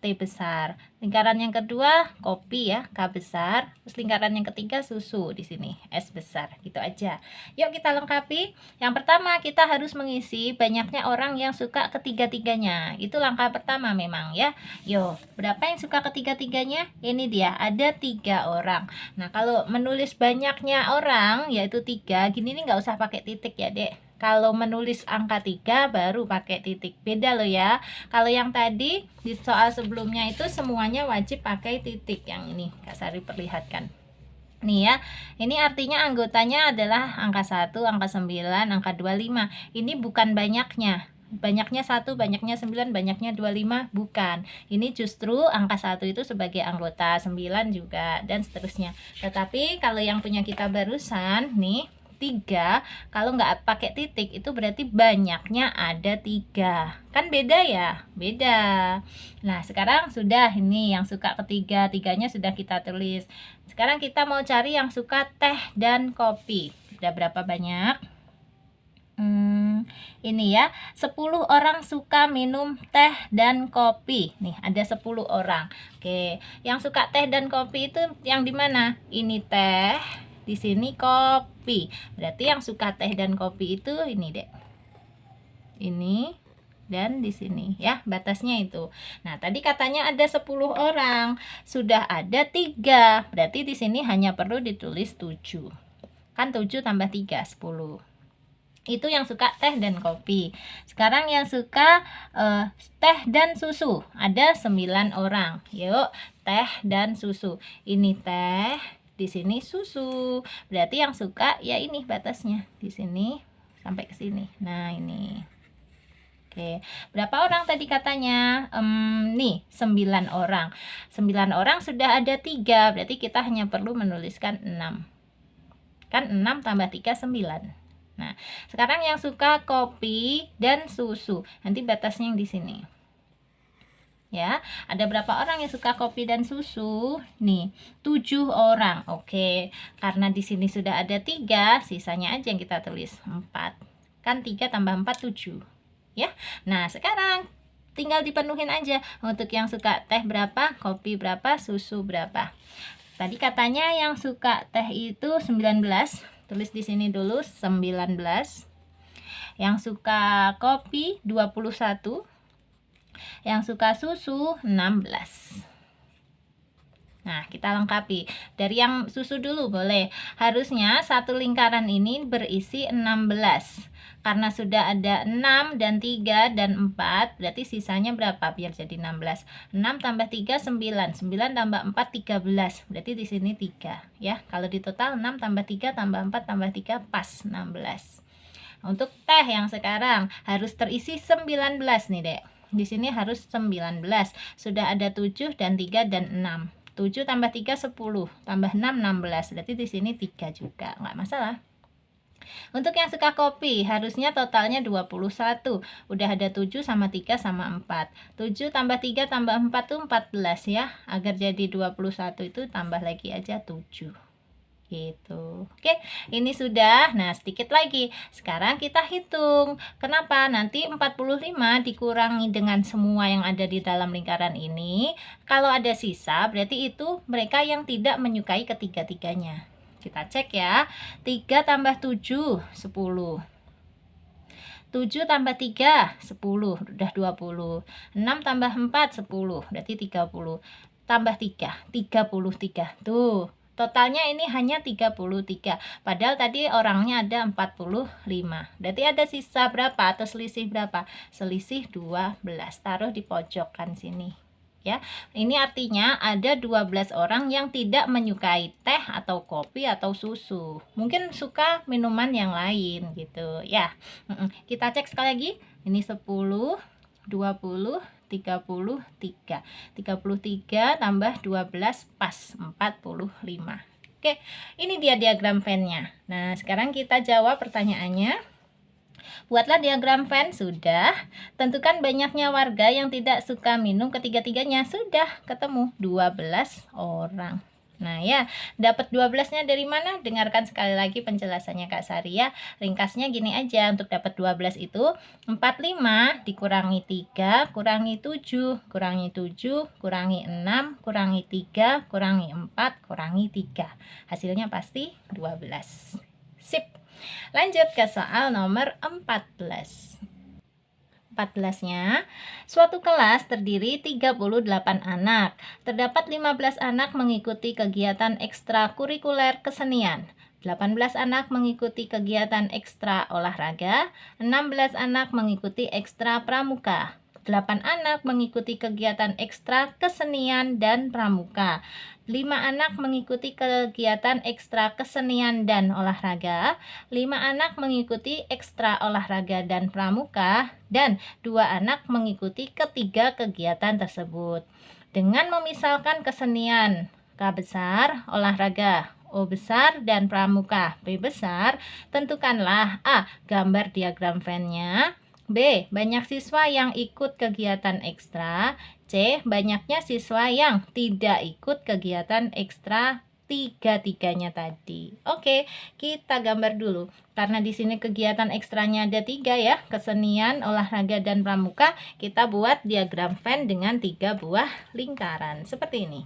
T besar. Lingkaran yang kedua kopi ya, K besar. Terus lingkaran yang ketiga susu di sini, S besar. Gitu aja. Yuk kita lengkapi. Yang pertama kita harus mengisi banyaknya orang yang suka ketiga-tiganya. Itu langkah pertama memang ya. Yuk, berapa yang suka ketiga-tiganya? Ini dia, ada 3 orang. Nah, kalau menulis banyaknya orang yaitu 3, gini nih nggak usah pakai titik ya, Dek. Kalau menulis angka 3 baru pakai titik. Beda loh ya. Kalau yang tadi di soal sebelumnya itu semuanya wajib pakai titik. Yang ini Kak Sari perlihatkan. Nih ya. Ini artinya anggotanya adalah angka 1, angka 9, angka 25. Ini bukan banyaknya. Banyaknya 1, banyaknya 9, banyaknya 25, bukan. Ini justru angka 1 itu sebagai anggota, 9 juga, dan seterusnya. Tetapi kalau yang punya kita barusan nih 3, kalau nggak pakai titik itu berarti banyaknya ada 3. Kan beda ya? Beda. Nah, sekarang sudah ini yang suka ketiga-tiganya sudah kita tulis. Sekarang kita mau cari yang suka teh dan kopi. Udah berapa banyak? Ini ya, 10 orang suka minum teh dan kopi. Nih, ada 10 orang. Oke, yang suka teh dan kopi itu yang di mana? Ini teh, di sini kopi. Berarti yang suka teh dan kopi itu ini, Dek. Ini dan di sini ya, batasnya itu. Nah, tadi katanya ada 10 orang. Sudah ada 3. Berarti di sini hanya perlu ditulis 7. Kan 7 tambah 3, 10. Itu yang suka teh dan kopi. Sekarang yang suka teh dan susu, ada 9 orang. Yuk, teh dan susu. Ini teh, di sini susu. Berarti yang suka ya ini batasnya, di sini sampai ke sini. Nah, ini. Oke, berapa orang tadi katanya? Nih, 9 orang. 9 orang sudah ada 3, berarti kita hanya perlu menuliskan 6. Kan 6 tambah 3, 9. Nah, sekarang yang suka kopi dan susu, nanti batasnya yang di sini. Ya, ada berapa orang yang suka kopi dan susu? Nih, 7 orang. Oke, karena di sini sudah ada 3, sisanya aja yang kita tulis 4. Kan 3 tambah 4, 7. Ya, nah sekarang tinggal dipenuhin aja. Untuk yang suka teh berapa, kopi berapa, susu berapa. Tadi katanya yang suka teh itu 19. Tulis di sini dulu 19. Yang suka kopi 21. Yang suka susu 16. Nah, kita lengkapi. Dari yang susu dulu boleh. Harusnya satu lingkaran ini berisi 16. Karena sudah ada 6 dan 3 dan 4, berarti sisanya berapa biar jadi 16? 6 tambah 3 9, 9 tambah 4 13. Berarti di sini 3 ya. Kalau di total 6 tambah 3 tambah 4 tambah 3 pas 16. Untuk teh yang sekarang harus terisi 19 nih, Dek. Di sini harus 19. Sudah ada 7 dan 3 dan 6. 7 tambah 3 10, tambah 6 16. Berarti di sini 3 juga, nggak masalah. Untuk yang suka kopi, harusnya totalnya 21. Udah ada 7 sama 3 sama 4. 7 tambah 3 tambah 4 tuh 14 ya. Agar jadi 21 itu tambah lagi aja 7. Gitu. Oke, ini sudah. Nah, sedikit lagi. Sekarang kita hitung. Kenapa? Nanti 45 dikurangi dengan semua yang ada di dalam lingkaran ini. Kalau ada sisa, berarti itu mereka yang tidak menyukai ketiga-tiganya. Kita cek ya. 3 tambah 7, 10. 7 tambah 3, 10. Udah 20. 6 tambah 4, 10. Berarti 30. Tambah 3, 33. Tuh. Totalnya ini hanya 33. Padahal tadi orangnya ada 45. Berarti ada sisa berapa atau selisih berapa? Selisih 12. Taruh di pojokan sini. Ya, ini artinya ada 12 orang yang tidak menyukai teh atau kopi atau susu. Mungkin suka minuman yang lain gitu ya. Kita cek sekali lagi. Ini 10, 20, 33. 33 tambah 12 pas 45. Oke, ini dia diagram Venn-nya. Nah, sekarang kita jawab pertanyaannya. Buatlah diagram Venn. Sudah. Tentukan banyaknya warga yang tidak suka minum ketiga-tiganya. Sudah ketemu 12 orang. Nah ya, dapat 12-nya dari mana? Dengarkan sekali lagi penjelasannya Kak Sari ya. Ringkasnya gini aja, untuk dapat 12 itu 45 dikurangi 3, kurangi 7, kurangi 7, kurangi 6, kurangi 3, kurangi 4, kurangi 3. Hasilnya pasti 12. Sip. Lanjut ke soal nomor 14. 14-nya, suatu kelas terdiri 38 anak. Terdapat 15 anak mengikuti kegiatan ekstrakurikuler kesenian. 18 anak mengikuti kegiatan ekstra olahraga, 16 anak mengikuti ekstra pramuka. 8 anak mengikuti kegiatan ekstra kesenian dan pramuka. 5 anak mengikuti kegiatan ekstra kesenian dan olahraga, 5 anak mengikuti ekstra olahraga dan pramuka, dan 2 anak mengikuti ketiga kegiatan tersebut. Dengan memisalkan kesenian K besar, olahraga O besar, dan pramuka P besar, tentukanlah A. Gambar diagram Venn-nya, B. Banyak siswa yang ikut kegiatan ekstra, C. Banyaknya siswa yang tidak ikut kegiatan ekstra tiga-tiganya tadi. Oke, kita gambar dulu. Karena di sini kegiatan ekstranya ada 3 ya, kesenian, olahraga, dan pramuka. Kita buat diagram Venn dengan 3 buah lingkaran. Seperti ini.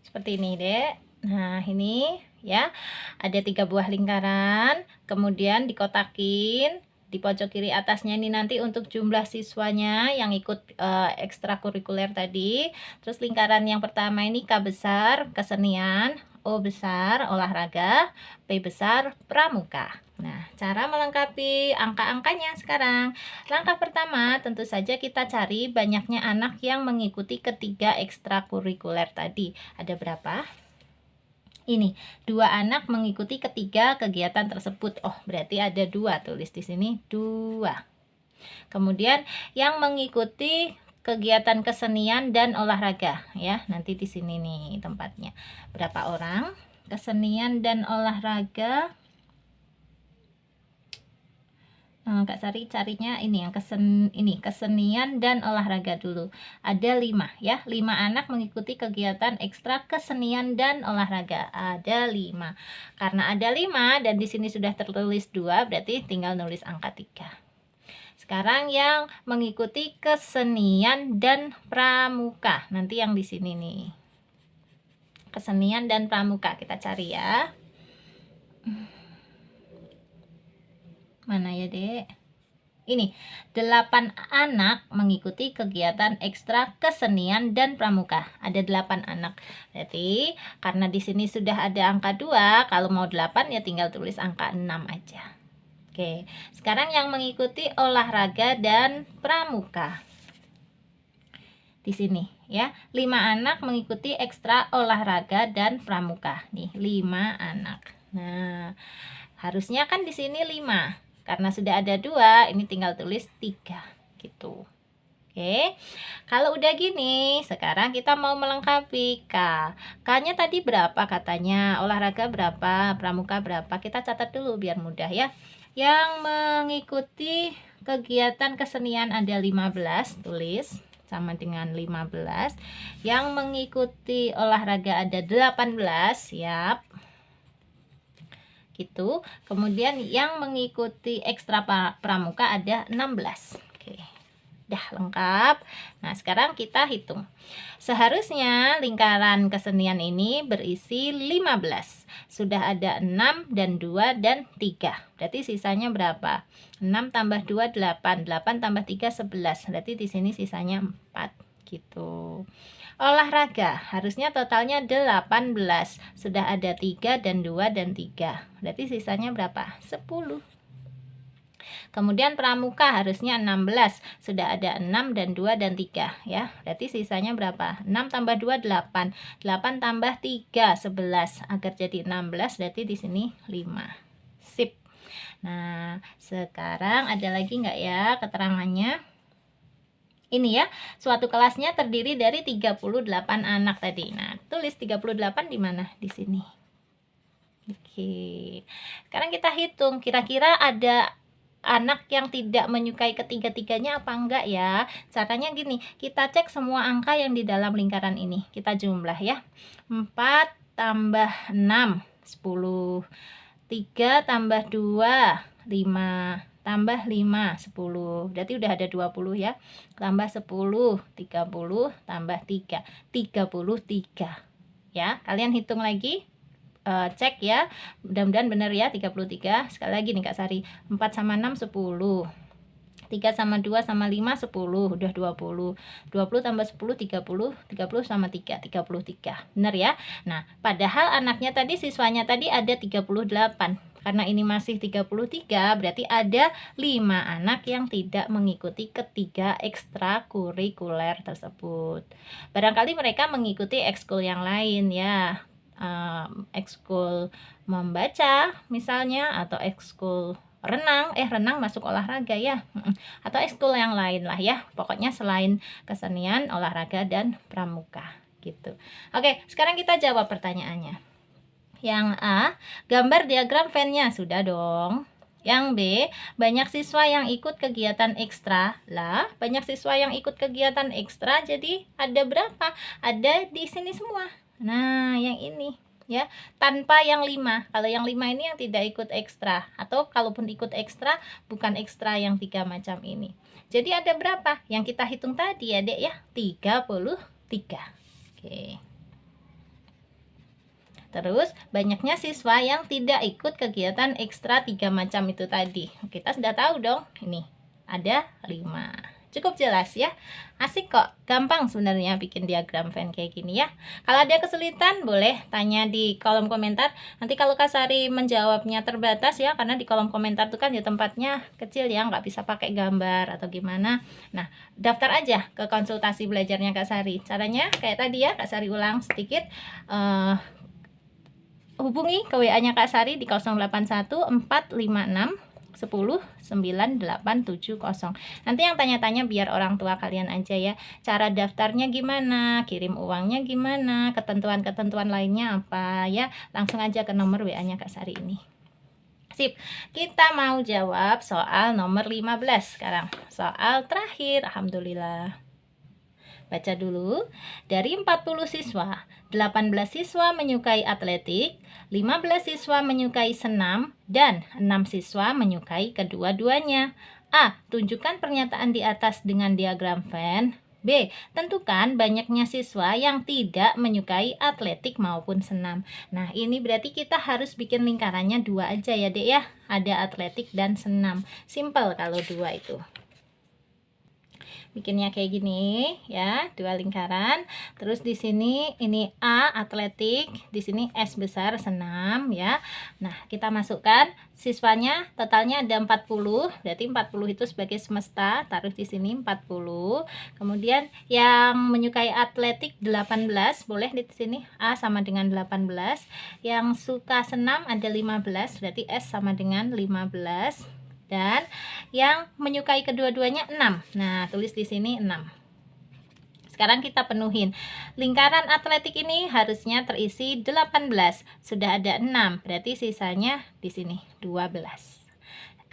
Seperti ini, Dek. Nah, ini ya, ada 3 buah lingkaran. Kemudian dikotakin. Di pojok kiri atasnya ini nanti untuk jumlah siswanya yang ikut ekstrakurikuler tadi. Terus lingkaran yang pertama ini K besar, kesenian, O besar, olahraga, P besar, pramuka. Nah, cara melengkapi angka-angkanya sekarang. Langkah pertama, tentu saja kita cari banyaknya anak yang mengikuti ketiga ekstrakurikuler tadi. Ada berapa? Ini 2 anak mengikuti ketiga kegiatan tersebut. Oh, berarti ada 2, tulis di sini 2. Kemudian yang mengikuti kegiatan kesenian dan olahraga ya. Nanti di sini nih tempatnya. Berapa orang? Kesenian dan olahraga. Kak Sari carinya ini yang kesenian dan olahraga dulu. Ada 5 ya. 5 anak mengikuti kegiatan ekstra kesenian dan olahraga. Ada 5. Karena ada 5 dan di sini sudah tertulis 2, berarti tinggal nulis angka 3. Sekarang yang mengikuti kesenian dan pramuka. Nanti yang di sini nih. Kesenian dan pramuka kita cari ya. Mana ya, Dek? Ini 8 anak mengikuti kegiatan ekstra kesenian dan pramuka. Ada 8 anak. Berarti karena di sini sudah ada angka 2, kalau mau 8 ya tinggal tulis angka 6 aja. Oke, sekarang yang mengikuti olahraga dan pramuka. Di sini ya, 5 anak mengikuti ekstra olahraga dan pramuka. Nih, 5 anak. Nah, harusnya kan di sini 5. Karena sudah ada 2, ini tinggal tulis 3 gitu. Oke, kalau udah gini, sekarang kita mau melengkapi K. K-nya tadi berapa katanya? Olahraga berapa? Pramuka berapa? Kita catat dulu biar mudah ya. Yang mengikuti kegiatan kesenian ada 15, tulis sama dengan 15. Yang mengikuti olahraga ada 18, siap. Gitu. Kemudian yang mengikuti ekstra pramuka ada 16. Oke. Dah lengkap. Nah, sekarang kita hitung. Seharusnya lingkaran kesenian ini berisi 15. Sudah ada 6 dan 2 dan 3. Berarti sisanya berapa? 6 tambah 2 8. 8 tambah 3 11. Berarti di sini sisanya 4 gitu. Olahraga harusnya totalnya 18. Sudah ada 3 dan 2 dan 3. Berarti sisanya berapa? 10. Kemudian pramuka harusnya 16. Sudah ada 6 dan 2 dan 3 ya. Berarti sisanya berapa? 6 tambah 2 8. 8 tambah 3 11. Agar jadi 16 berarti di sini 5. Sip. Nah, sekarang ada lagi nggak ya keterangannya? Ini ya, suatu kelasnya terdiri dari 38 anak tadi. Nah, tulis 38 di mana? Di sini. Oke. Sekarang kita hitung kira-kira ada anak yang tidak menyukai ketiga-tiganya apa enggak ya. Caranya gini, kita cek semua angka yang di dalam lingkaran ini. Kita jumlah ya. 4 tambah 6, 10. 3 tambah 2, 5. Tambah 5, 10. Berarti udah ada 20 ya. Tambah 10, 30. Tambah 3, 33. Ya, kalian hitung lagi. Cek ya, mudah-mudahan benar ya, 33. Sekali lagi nih Kak Sari, 4 sama 6 10, 3 sama 2 sama 5 10, udah 20. 20 tambah 10 30, 30 sama 3 33. Benar ya. Nah, padahal anaknya tadi, siswanya tadi ada 38. Karena ini masih 33, berarti ada 5 anak yang tidak mengikuti ketiga ekstrakurikuler tersebut. Barangkali mereka mengikuti ekskul yang lain ya. Ekskul membaca misalnya, atau ekskul renang masuk olahraga ya, atau ekskul yang lain lah ya, pokoknya selain kesenian, olahraga dan pramuka gitu. Oke, sekarang kita jawab pertanyaannya. Yang A, gambar diagram Venn-nya, sudah dong. Yang B, banyak siswa yang ikut kegiatan ekstra. Lah, banyak siswa yang ikut kegiatan ekstra, jadi ada berapa? Ada di sini semua. Nah, yang ini ya, tanpa yang 5. Kalau yang 5 ini yang tidak ikut ekstra, atau kalaupun ikut ekstra, bukan ekstra yang 3 macam ini. Jadi ada berapa? Yang kita hitung tadi ya, Dek ya, 33. Oke. Terus banyaknya siswa yang tidak ikut kegiatan ekstra 3 macam itu tadi. Kita sudah tahu dong, ini ada 5. Cukup jelas ya. Asik kok, gampang sebenarnya bikin diagram Venn kayak gini ya. Kalau ada kesulitan boleh tanya di kolom komentar. Nanti kalau Kak Sari menjawabnya terbatas ya, karena di kolom komentar itu kan ya tempatnya kecil ya, nggak bisa pakai gambar atau gimana. Nah, daftar aja ke konsultasi belajarnya Kak Sari. Caranya kayak tadi ya, Kak Sari ulang sedikit. Hubungi ke WA-nya Kak Sari di 081 456 10 9870. Nanti yang tanya-tanya biar orang tua kalian aja ya. Cara daftarnya gimana, kirim uangnya gimana, ketentuan-ketentuan lainnya apa ya. Langsung aja ke nomor WA-nya Kak Sari ini. Sip, kita mau jawab soal nomor 15 sekarang. Soal terakhir, alhamdulillah. Baca dulu. Dari 40 siswa, 18 siswa menyukai atletik, 15 siswa menyukai senam, dan 6 siswa menyukai kedua-duanya. A. Tunjukkan pernyataan di atas dengan diagram Venn. B. Tentukan banyaknya siswa yang tidak menyukai atletik maupun senam. Nah, ini berarti kita harus bikin lingkarannya 2 aja ya, Dek ya. Ada atletik dan senam. Simple kalau 2 itu. Bikinnya kayak gini ya, 2 lingkaran. Terus di sini ini A atletik, di sini S besar senam ya. Nah, kita masukkan siswanya totalnya ada 40, berarti 40 itu sebagai semesta, taruh di sini 40. Kemudian yang menyukai atletik 18, boleh di sini A sama dengan 18. Yang suka senam ada 15, berarti S sama dengan 15. Dan yang menyukai kedua-duanya 6. Nah, tulis di sini 6. Sekarang kita penuhin. Lingkaran atletik ini harusnya terisi 18. Sudah ada 6, berarti sisanya di sini 12.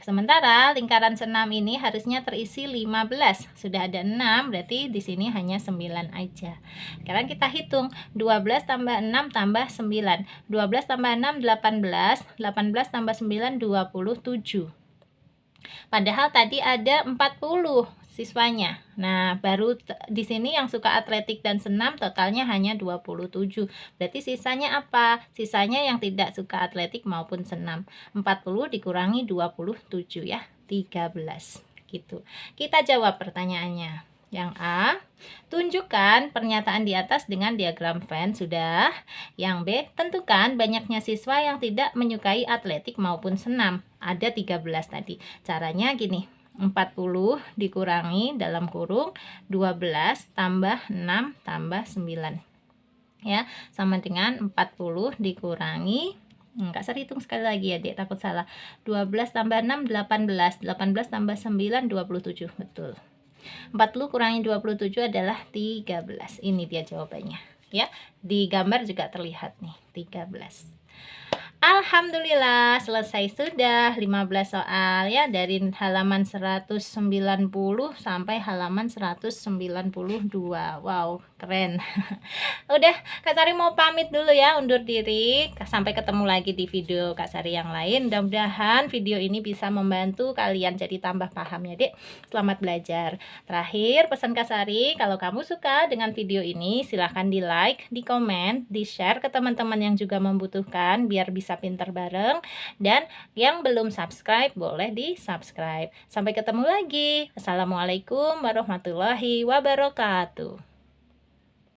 Sementara lingkaran senam ini harusnya terisi 15. Sudah ada 6, berarti di sini hanya 9 aja. Sekarang kita hitung. 12 tambah 6 tambah 9. 12 tambah 6 18. 18 tambah 9 27. Padahal tadi ada 40 siswanya. Nah, baru di sini yang suka atletik dan senam totalnya hanya 27. Berarti sisanya apa? Sisanya yang tidak suka atletik maupun senam. 40 dikurangi 27 ya, 13 gitu. Kita jawab pertanyaannya. Yang A, tunjukkan pernyataan di atas dengan diagram Venn, sudah. Yang B, tentukan banyaknya siswa yang tidak menyukai atletik maupun senam. Ada 13 tadi. Caranya gini, 40 dikurangi dalam kurung 12 tambah 6 tambah 9. Ya, sama dengan 40 dikurangi Kak Sari hitung sekali lagi ya, Dek, takut salah. 12 tambah 6 18. 18 tambah 9 27. Betul. 40 kurangi 27 adalah 13. Ini dia jawabannya ya. Di gambar juga terlihat nih 13. Alhamdulillah selesai sudah 15 soal ya, dari halaman 190 sampai halaman 192. Wow, keren. Udah, Kak Sari mau pamit dulu ya, undur diri. Sampai ketemu lagi di video Kak Sari yang lain. Mudah-mudahan video ini bisa membantu kalian jadi tambah paham ya, Dek. Selamat belajar. Terakhir, pesan Kak Sari, kalau kamu suka dengan video ini, silahkan di like, di komen, di share ke teman-teman yang juga membutuhkan biar bisa pintar bareng. Dan yang belum subscribe boleh di subscribe. Sampai ketemu lagi. Assalamualaikum warahmatullahi wabarakatuh.